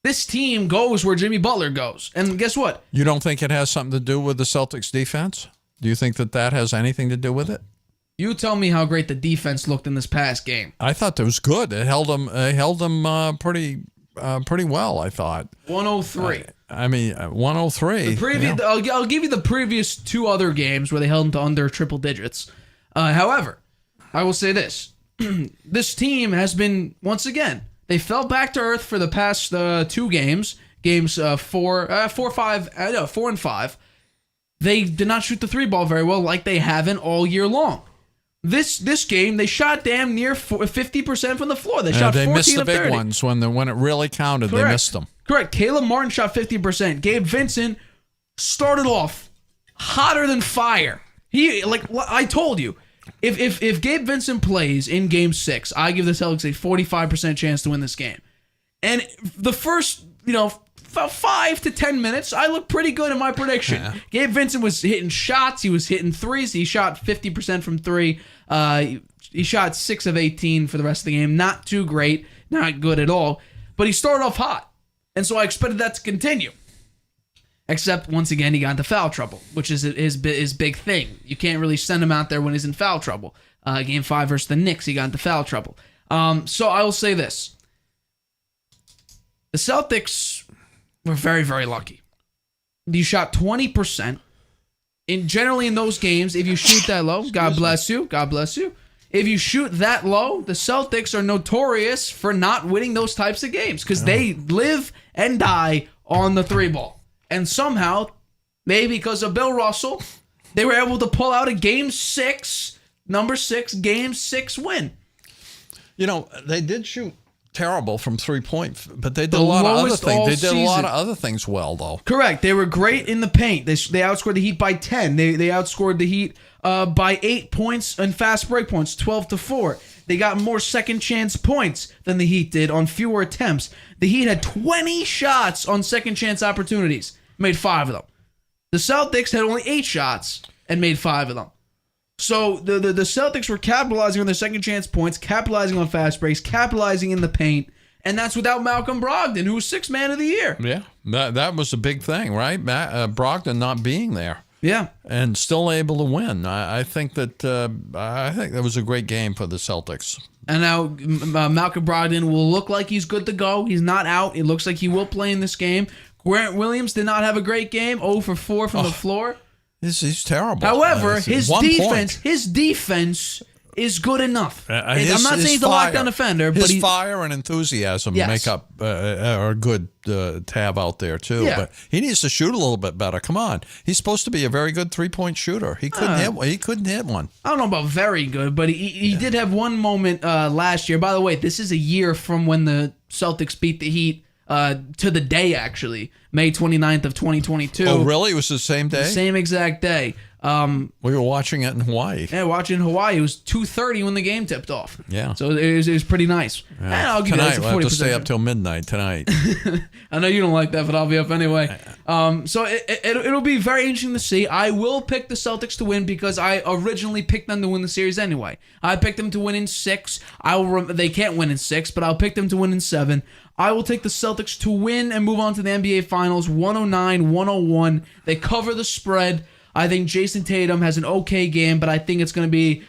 This team goes where Jimmy Butler goes. And guess what? You don't think it has something to do with the Celtics defense? Do you think that has anything to do with it? You tell me how great the defense looked in this past game. I thought that was good. It held them pretty well, I thought. 103. 103. I'll give you the previous 2 other games where they held them to under triple digits. However, I will say this. This team has been, once again, they fell back to earth for the past 2 games. Games 4 and 5. They did not shoot the 3 ball very well like they haven't all year long. This game, they shot damn near 50% from the floor. They shot 14 of 30. They missed the big ones when it really counted. Correct. They missed them. Correct. Caleb Martin shot 50%. Gabe Vincent started off hotter than fire. I told you, if Gabe Vincent plays in Game 6, I give the Celtics a 45% chance to win this game. And the first, about 5 to 10 minutes, I looked pretty good in my prediction. Yeah. Gabe Vincent was hitting shots. He was hitting threes. He shot 50% from 3. He shot 6 of 18 for the rest of the game. Not too great. Not good at all. But he started off hot. And so I expected that to continue. Except, once again, he got into foul trouble, which is his big thing. You can't really send him out there when he's in foul trouble. Game 5 versus the Knicks, he got into foul trouble. So I will say this. The Celtics were very, very lucky. You shot 20%. Generally in those games, if you shoot that low, God bless you. God bless you. If you shoot that low, the Celtics are notorious for not winning those types of games because they live and die on the 3 ball. And somehow, maybe because of Bill Russell, they were able to pull out a Game 6, number 6, Game 6 win. They did shoot terrible from 3-point, but they did a lot of other things. They did a lot of other things well, though. Correct. They were great in the paint. They outscored the Heat by 10. They outscored the Heat by 8 points in fast break points, 12-4. They got more second chance points than the Heat did on fewer attempts. The Heat had 20 shots on second chance opportunities, made 5 of them. The Celtics had only 8 shots and made 5 of them. So the Celtics were capitalizing on their second chance points, capitalizing on fast breaks, capitalizing in the paint, and that's without Malcolm Brogdon, who was 6th man of the year. Yeah, that was a big thing, right? Brogdon not being there. Yeah, and still able to win. I think that was a great game for the Celtics. And now Malcolm Brogdon will look like he's good to go. He's not out. It looks like he will play in this game. Grant Williams did not have a great game, 0 for 4 from the floor. He's terrible. However, his defense is good enough. I'm not saying he's a lockdown defender, but his fire and enthusiasm make up are good to have out there too. Yeah. But he needs to shoot a little bit better. Come on, he's supposed to be a very good 3-point shooter. He couldn't hit one. I don't know about very good, but he did have one moment last year. By the way, this is a year from when the Celtics beat the Heat. To the day, actually. May 29th of 2022. Oh, really? It was the same day? The same exact day. We were watching it in Hawaii. Yeah, watching in Hawaii. It was 2:30 when the game tipped off. Yeah. So it was pretty nice. Yeah. And I'll give tonight, you we'll have to stay up till midnight tonight. I know you don't like that, but I'll be up anyway. So it'll be very interesting to see. I will pick the Celtics to win because I originally picked them to win the series anyway. I picked them to win in 6. They can't win in 6, but I'll pick them to win in 7. I will take the Celtics to win and move on to the NBA Finals, 109-101. They cover the spread. I think Jason Tatum has an okay game, but I think it's going to be,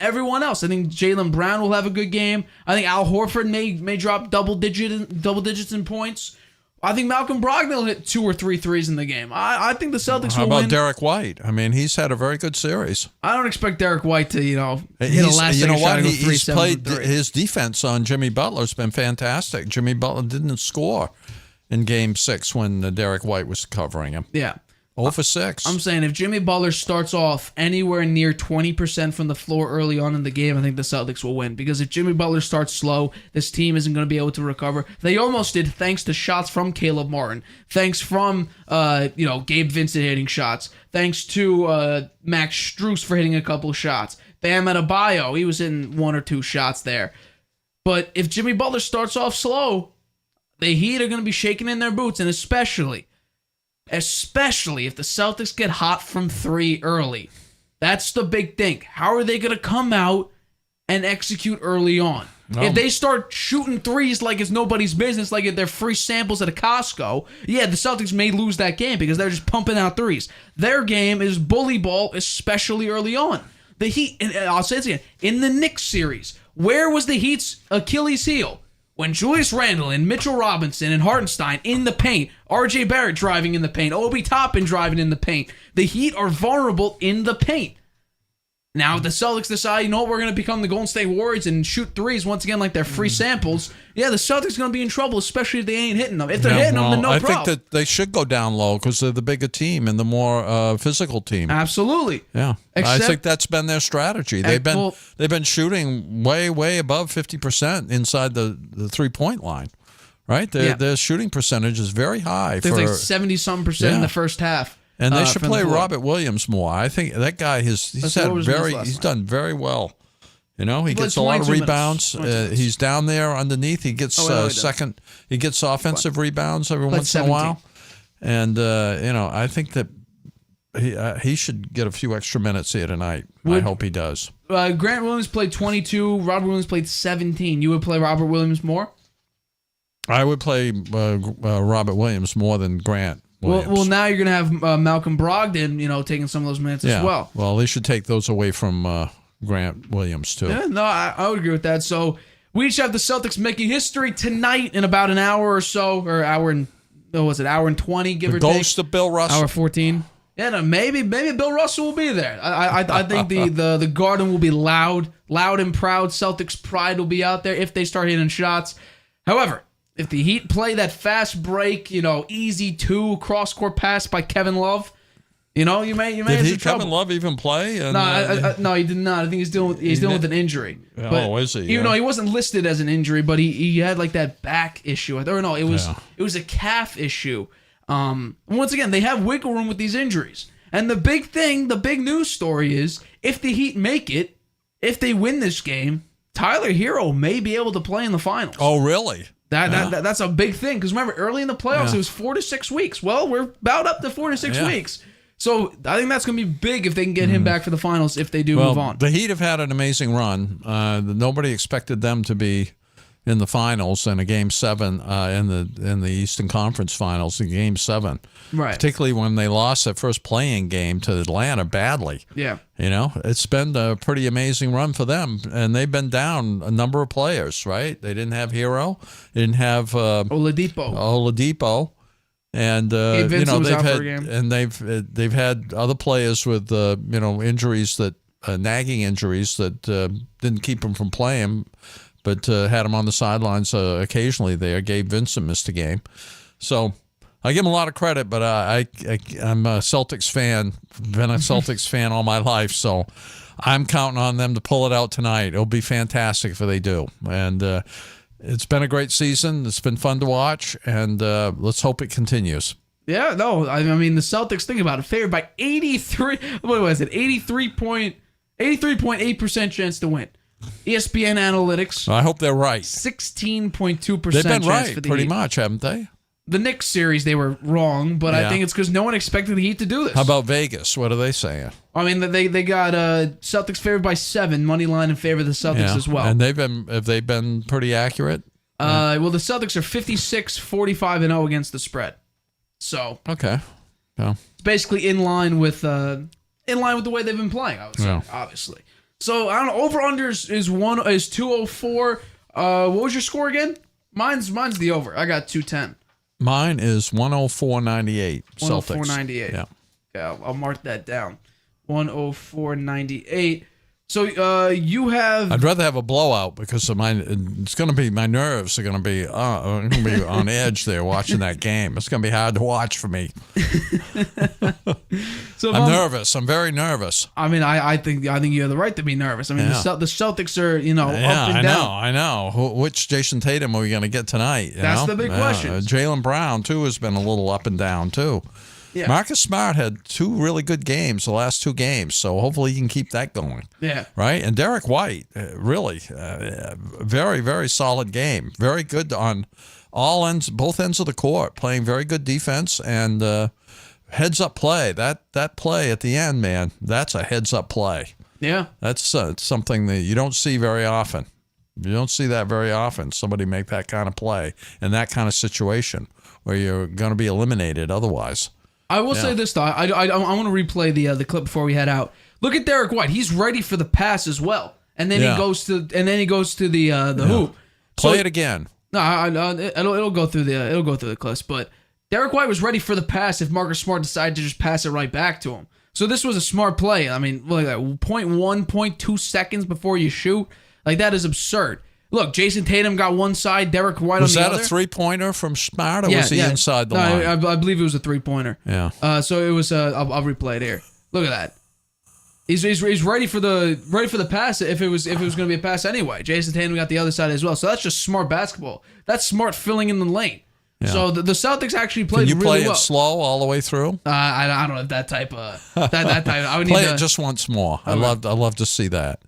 everyone else. I think Jaylen Brown will have a good game. I think Al Horford may drop double digits in points. I think Malcolm Brogdon will hit 2 or 3 threes in the game. I think the Celtics How will about win. Derrick White? I mean, he's had a very good series. I don't expect Derrick White to, hit a last second shot and go 3, He's 7 played from 3. his defense on Jimmy Butler's been fantastic. Jimmy Butler didn't score in Game 6 when Derrick White was covering him. Yeah. 0 for 6. I'm saying if Jimmy Butler starts off anywhere near 20% from the floor early on in the game, I think the Celtics will win. Because if Jimmy Butler starts slow, this team isn't going to be able to recover. They almost did thanks to shots from Caleb Martin. Thanks from, Gabe Vincent hitting shots. Thanks to Max Strus for hitting a couple shots. Bam Adebayo, he was in 1 or 2 shots there. But if Jimmy Butler starts off slow, the Heat are going to be shaking in their boots, and especially if the Celtics get hot from 3 early. That's the big thing. How are they going to come out and execute early on? If they start shooting threes like it's nobody's business, like if they're free samples at a Costco, yeah, the Celtics may lose that game because they're just pumping out threes. Their game is bully ball, especially early on. The Heat, and I'll say this again, in the Knicks series, where was the Heat's Achilles heel? When Julius Randle and Mitchell Robinson and Hartenstein in the paint, RJ Barrett driving in the paint, Obi Toppin driving in the paint, the Heat are vulnerable in the paint. Now, if the Celtics decide, we're going to become the Golden State Warriors and shoot threes once again like they're free samples, yeah, the Celtics are going to be in trouble, especially if they ain't hitting them. If they're hitting them, then no problem. I think that they should go down low because they're the bigger team and the more physical team. Absolutely. Yeah, I think that's been their strategy. They've been shooting way above 50% inside the 3-point line, right? Their shooting percentage is very high. There's like 70-something% in the first half. And they should play Robert Williams more. I think that guy he's done very well. He gets a lot of rebounds. He's down there underneath. He gets He gets offensive rebounds every once in a while. And I think that he should get a few extra minutes here tonight. I hope he does. Grant Williams played 22. Robert Williams played 17. You would play Robert Williams more? I would play Robert Williams more than Grant. Well, now you're going to have Malcolm Brogdon, taking some of those minutes as well. Well, they should take those away from Grant Williams, too. Yeah, no, I would agree with that. So we each have the Celtics making history tonight in about an hour or so, or hour and 20, give or take. Ghost of Bill Russell. Hour 14. Yeah, no, maybe Bill Russell will be there. I think the Garden will be loud and proud. Celtics pride will be out there if they start hitting shots. However, if the Heat play that fast break, easy 2 cross-court pass by Kevin Love, you may have some trouble. Kevin Love even play? No, he did not. I think he's dealing with an injury. Is he? Even though he wasn't listed as an injury, but he had like that back issue. Or no, it was a calf issue. Once again, they have wiggle room with these injuries. And the big news story is if the Heat make it, if they win this game, Tyler Hero may be able to play in the finals. Oh, really? That's a big thing because remember early in the playoffs it was 4 to 6 weeks. Well, we're about up to 4 to 6 weeks. So I think that's going to be big if they can get him back for the finals if they do move on. The Heat have had an amazing run. Nobody expected them to be in the finals in a Game 7 in the Eastern Conference Finals in Game 7. Right. Particularly when they lost their first playing game to Atlanta badly. Yeah. It's been a pretty amazing run for them, and they've been down a number of players, right? They didn't have Hero. They didn't have Oladipo. And they've had other players with injuries nagging injuries that didn't keep them from playing, but had them on the sidelines occasionally there. Gabe Vincent missed a game. So I give him a lot of credit, but I'm a Celtics fan, been a Celtics fan all my life, so I'm counting on them to pull it out tonight. It'll be fantastic if they do. And it's been a great season. It's been fun to watch, and let's hope it continues. Yeah, no, I mean, the Celtics, think about it, favored by 83.8% chance to win. ESPN Analytics. I hope they're right. 16.2% They've been chance right for the pretty Heat. much, haven't they? The Knicks series, they were wrong, but I think it's because no one expected the Heat to do this. How about Vegas? What are they saying? I mean, they got Celtics favored by 7, money line in favor of the Celtics as well. And have they been pretty accurate? Well, the Celtics are 56-45-0 against the spread. So okay, yeah. It's basically in line with the way they've been playing. I would say, obviously. So I don't know. Over under is 204. What was your score again? Mine's the over. I got 210. Mine is 104.98. Celtics. 104.98. Yeah. Yeah, I'll mark that down. 104.98. So you have. I'd rather have a blowout because of my nerves are going to be on edge there watching that game. It's going to be hard to watch for me. So I'm nervous. I'm very nervous. I mean, I think you have the right to be nervous. I mean, Yeah. the Celtics are up and I down. know. Which Jason Tatum are we going to get tonight? That's the big question. Jaylen Brown too has been a little up and down too. Yeah. Marcus Smart had 2 really good games the last 2 games, so hopefully he can keep that going. Yeah. Right? And Derrick White, really, very, very solid game. Very good on both ends of the court, playing very good defense and heads-up play. That play at the end, man, that's a heads-up play. Yeah. That's something that you don't see very often. You don't see that very often, somebody make that kind of play in that kind of situation where you're going to be eliminated otherwise. I will say this though. I want to replay the clip before we head out. Look at Derrick White. He's ready for the pass as well, and then he goes to the hoop. Play it again. No, it'll go through the clips. But Derrick White was ready for the pass if Marcus Smart decided to just pass it right back to him. So this was a smart play. I mean, look at that, 0.1, 0.2 seconds before you shoot. Like, that is absurd. Look, Jason Tatum got one side, Derrick White on the other. Was that a three-pointer from Smart, or was he inside the line? I believe it was a three-pointer. Yeah. So it was. I'll replay it here. Look at that. He's ready for the pass if it was going to be a pass anyway. Jason Tatum got the other side as well. So that's just smart basketball. That's smart filling in the lane. Yeah. So the Celtics actually played really well. Can you play it slow all the way through? I don't have that type of that type. I would play need it just once more. I love to see that.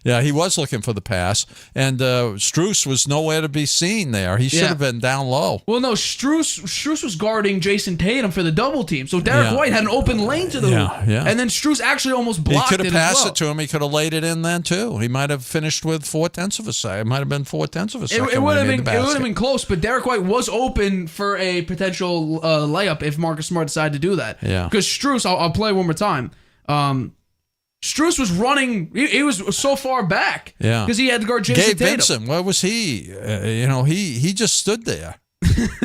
Yeah, he was looking for the pass, and Strus was nowhere to be seen there. He should have been down low. Well, no, Strus was guarding Jason Tatum for the double team, so Derrick White had an open lane to the hoop. Yeah. And then Strus actually almost blocked it. He could have passed it to him. He could have laid it in then too. He might have finished with 0.4 of a second. It might have been 0.4 of a second. It would have been close, but Derrick White was open for a potential layup if Marcus Smart decided to do that. Yeah. Because Strus, I'll play one more time. Strus was running. He was so far back. Yeah. Because he had to guard Jason Tatum. Gabe Vincent, where was he? He just stood there.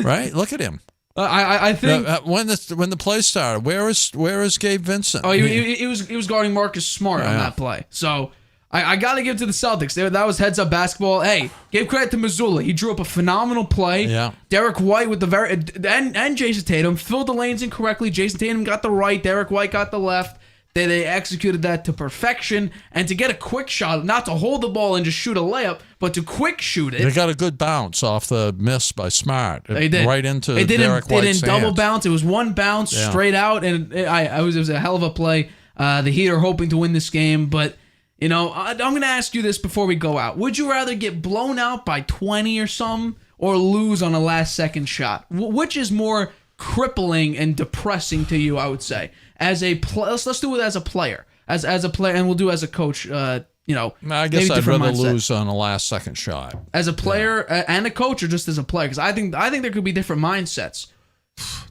Right? Look at him. I think when the play started, where is Gabe Vincent? Oh, he was guarding Marcus Smart on that play. So I got to give it to the Celtics. That was heads up basketball. Hey, give credit to Mazzulla. He drew up a phenomenal play. Yeah. Derrick White with and Jason Tatum filled the lanes incorrectly. Jason Tatum got the right. Derrick White got the left. They executed that to perfection, and to get a quick shot, not to hold the ball and just shoot a layup, but to quick shoot it. They got a good bounce off the miss by Smart. They did. Right into Derrick White's They didn't double hands. bounce. It was one bounce straight out, and it was a hell of a play. The Heat are hoping to win this game, but I'm going to ask you this before we go out. Would you rather get blown out by 20 or something, or lose on a last-second shot? Which is more crippling and depressing to you, I would say? As a let's do it as a player, as a player, and we'll do it as a coach. I guess maybe I'd rather mindset. lose on a last-second shot. As a player and a coach, or just as a player, because I think there could be different mindsets.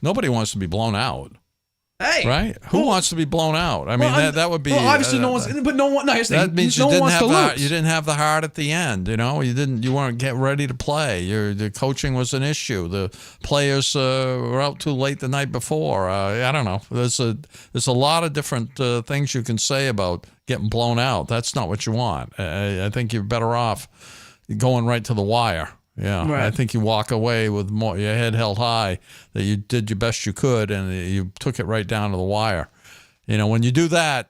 Nobody wants to be blown out. Hey, right? Who wants to be blown out? I mean, that would be. Well, obviously, no one's. But no one. No, that means no one wants to lose. You didn't have the heart at the end. You weren't getting ready to play. The coaching was an issue. The players were out too late the night before. I don't know. There's a lot of different things you can say about getting blown out. That's not what you want. I think you're better off going right to the wire. Yeah, right. I think you walk away with your head held high, that you did your best you could, and you took it right down to the wire. When you do that,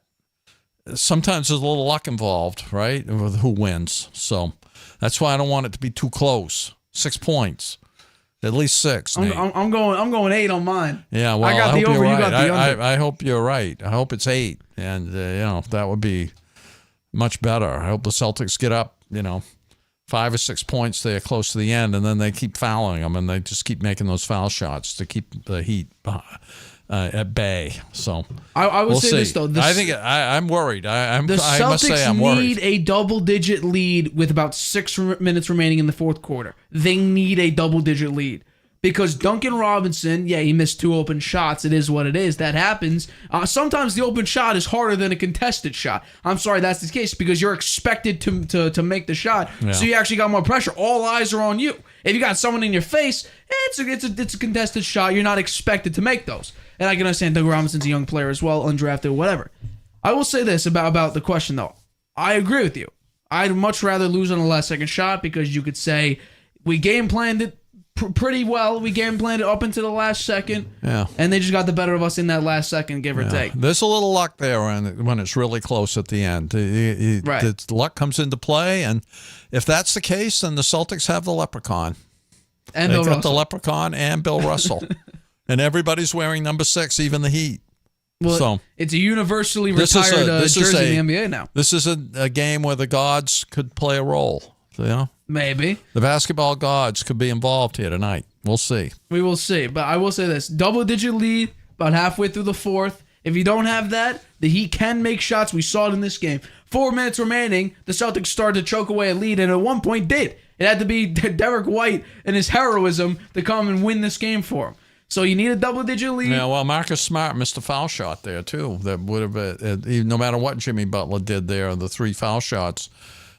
sometimes there's a little luck involved, right, with who wins. So that's why I don't want it to be too close. 6 points, at least 6. I'm going 8 on mine. Yeah, well, I got the over. Right. You got the under. I hope you're right. I hope it's 8, and that would be much better. I hope the Celtics get up. 5 or 6 points there close to the end, and then they keep fouling them, and they just keep making those foul shots to keep the Heat at bay. So I would say this though. I'm worried. I Celtics must say I'm worried. need a double-digit lead with about 6 minutes remaining in the fourth quarter. They need a double-digit lead. Because Duncan Robinson, he missed 2 open shots. It is what it is. That happens. Sometimes the open shot is harder than a contested shot. I'm sorry, that's the case because you're expected to make the shot, so you actually got more pressure. All eyes are on you. If you got someone in your face, it's a contested shot. You're not expected to make those. And I can understand Duncan Robinson's a young player as well, undrafted, whatever. I will say this about the question, though. I agree with you. I'd much rather lose on the last second shot because you could say we game planned it pretty well. We game planned it up into the last second, and they just got the better of us in that last second, give or take. There's a little luck there when it's really close at the end. Right. The luck comes into play, and if that's the case, then the Celtics have the leprechaun. And They've got the leprechaun and Bill Russell, and everybody's wearing number 6, even the Heat. Well, so it's a universally retired jersey in the NBA now. This is a game where the gods could play a role. Maybe. The basketball gods could be involved here tonight. We'll see. We will see. But I will say this. Double-digit lead about halfway through the fourth. If you don't have that, the Heat can make shots. We saw it in this game. 4 minutes remaining, the Celtics started to choke away a lead, and at one point did. It had to be Derrick White and his heroism to come and win this game for him. So you need a double-digit lead. Yeah, well, Marcus Smart missed a foul shot there, too. That would have, no matter what Jimmy Butler did there, the 3 foul shots,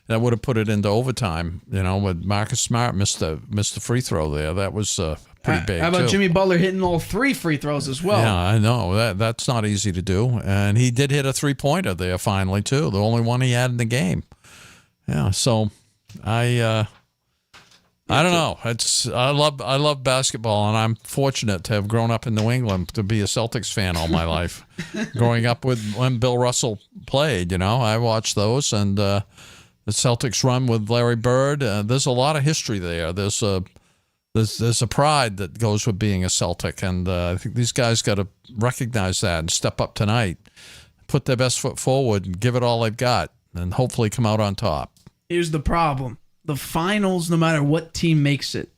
that would have put it into overtime. But Marcus Smart missed the free throw there. That was pretty big. How about too. Jimmy Butler hitting all 3 free throws as well? Yeah, I know. That's not easy to do. And he did hit a 3-pointer there finally, too. The only one he had in the game. Yeah, so I don't know. I love basketball, and I'm fortunate to have grown up in New England to be a Celtics fan all my life. Growing up when Bill Russell played, I watched those, and the Celtics run with Larry Bird. There's a lot of history there. There's a pride that goes with being a Celtic, and I think these guys got to recognize that and step up tonight, put their best foot forward, and give it all they've got, and hopefully come out on top. Here's the problem. The finals, no matter what team makes it,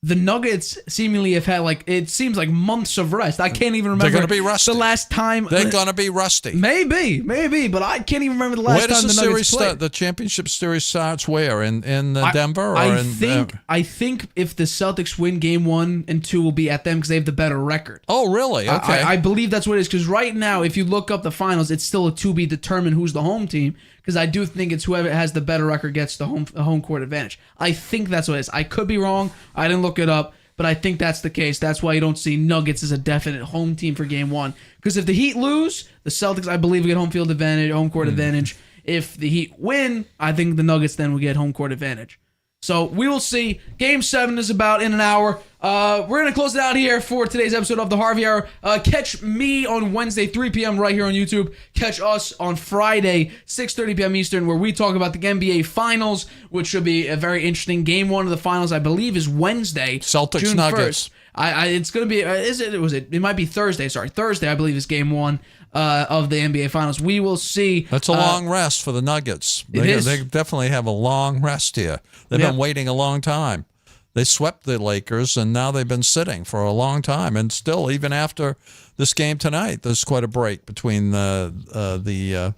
the Nuggets seemingly have had it seems like months of rest. I can't even remember. They're going to be rusty. The last time. They're going to be rusty. Maybe, but I can't even remember the last time the Nuggets played. Start? The championship series starts where? In Denver? Or I think if the Celtics win game 1 and 2 will be at them because they have the better record. Oh, really? Okay. I believe that's what it is because right now, if you look up the finals, it's still a to be determined who's the home team because I do think it's whoever has the better record gets the home court advantage. I think that's what it is. I could be wrong. I didn't look it up. But I think that's the case. That's why you don't see Nuggets as a definite home team for game 1. Because if the Heat lose, the Celtics, I believe, will get home field advantage, home court advantage. If the Heat win, I think the Nuggets then will get home court advantage. So we will see. Game 7 is about in an hour. We're going to close it out here for today's episode of the Harvey Hour. Catch me on Wednesday, 3 p.m. right here on YouTube. Catch us on Friday, 6:30 p.m. Eastern, where we talk about the NBA Finals, which should be a very interesting. Game 1 of the Finals, I believe, is Wednesday, Celtics June Nuggets. 1st. It's going to be, it might be Thursday, sorry. Thursday, I believe, is game 1 of the NBA Finals. We will see. That's a long rest for the Nuggets. They definitely have a long rest here. They've been waiting a long time. They swept the Lakers, and now they've been sitting for a long time. And still, even after this game tonight, there's quite a break between the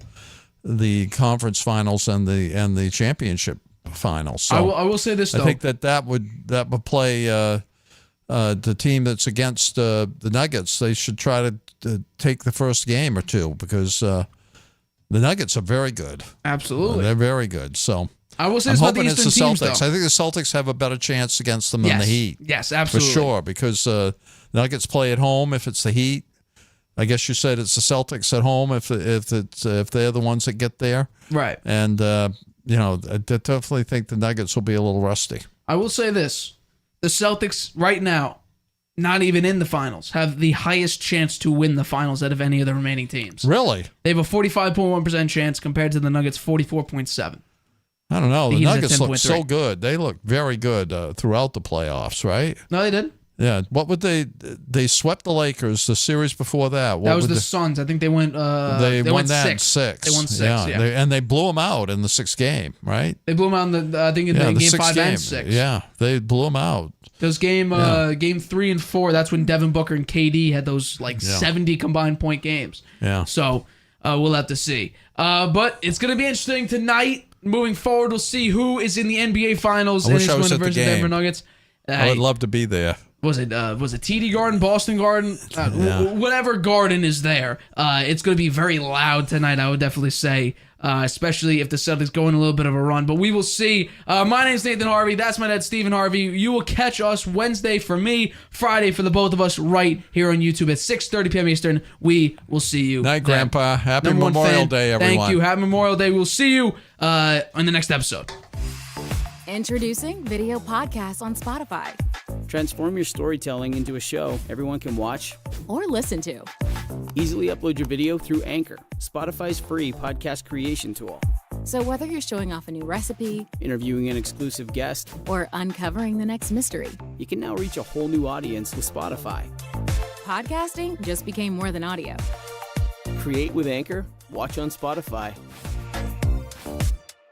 conference finals and the championship finals. So I will say this, though. I think that would play the team that's against the Nuggets. They should try to take the first game or two because the Nuggets are very good. Absolutely, they're very good. So. I will say I'm this about hoping the it's Eastern the teams, Celtics. though. I think the Celtics have a better chance against them than the Heat. Yes, absolutely. For sure, because Nuggets play at home. If it's the Heat, I guess you said it's the Celtics at home if they're the ones that get there. Right. And, I definitely think the Nuggets will be a little rusty. I will say this. The Celtics right now, not even in the finals, have the highest chance to win the finals out of any of the remaining teams. Really? They have a 45.1% chance compared to the Nuggets' 44.7%. I don't know. The Nuggets look 10.3. so good. They look very good throughout the playoffs, right? No, they did. Yeah. What would they swept the Lakers the series before that? That was the Suns. I think they went they won that in 6. They won 6, yeah. And they blew them out in the 6th game, right? They blew them out in the game 5 and 6. Yeah, they blew them out. Those game 3 and 4, that's when Devin Booker and KD had those 70 combined point games. Yeah. So we'll have to see. But it's going to be interesting tonight. Moving forward, we'll see who is in the NBA Finals. I wish I was at the game. Denver Nuggets. I would love to be there. was it TD Garden, Boston Garden, whatever garden is there. It's going to be very loud tonight, I would definitely say, especially if the Celtics go on a little bit of a run. But we will see. My name is Nathan Harvey. That's my dad, Stephen Harvey. You will catch us Wednesday for me, Friday for the both of us, right here on YouTube at 6:30 p.m. Eastern. We will see you. Night, then. Grandpa. Happy Number one Memorial fan, Day, everyone. Thank you. Happy Memorial Day. We'll see you on the next episode. Introducing video podcasts on Spotify Transform your storytelling into a show everyone can watch. or listen to. Easily upload your video through Anchor, Spotify's free podcast creation tool. So whether you're showing off a new recipe Interviewing an exclusive guest, or uncovering the next mystery, you can now reach a whole new audience with Spotify. podcasting just became more than audio. Create with Anchor, watch on Spotify.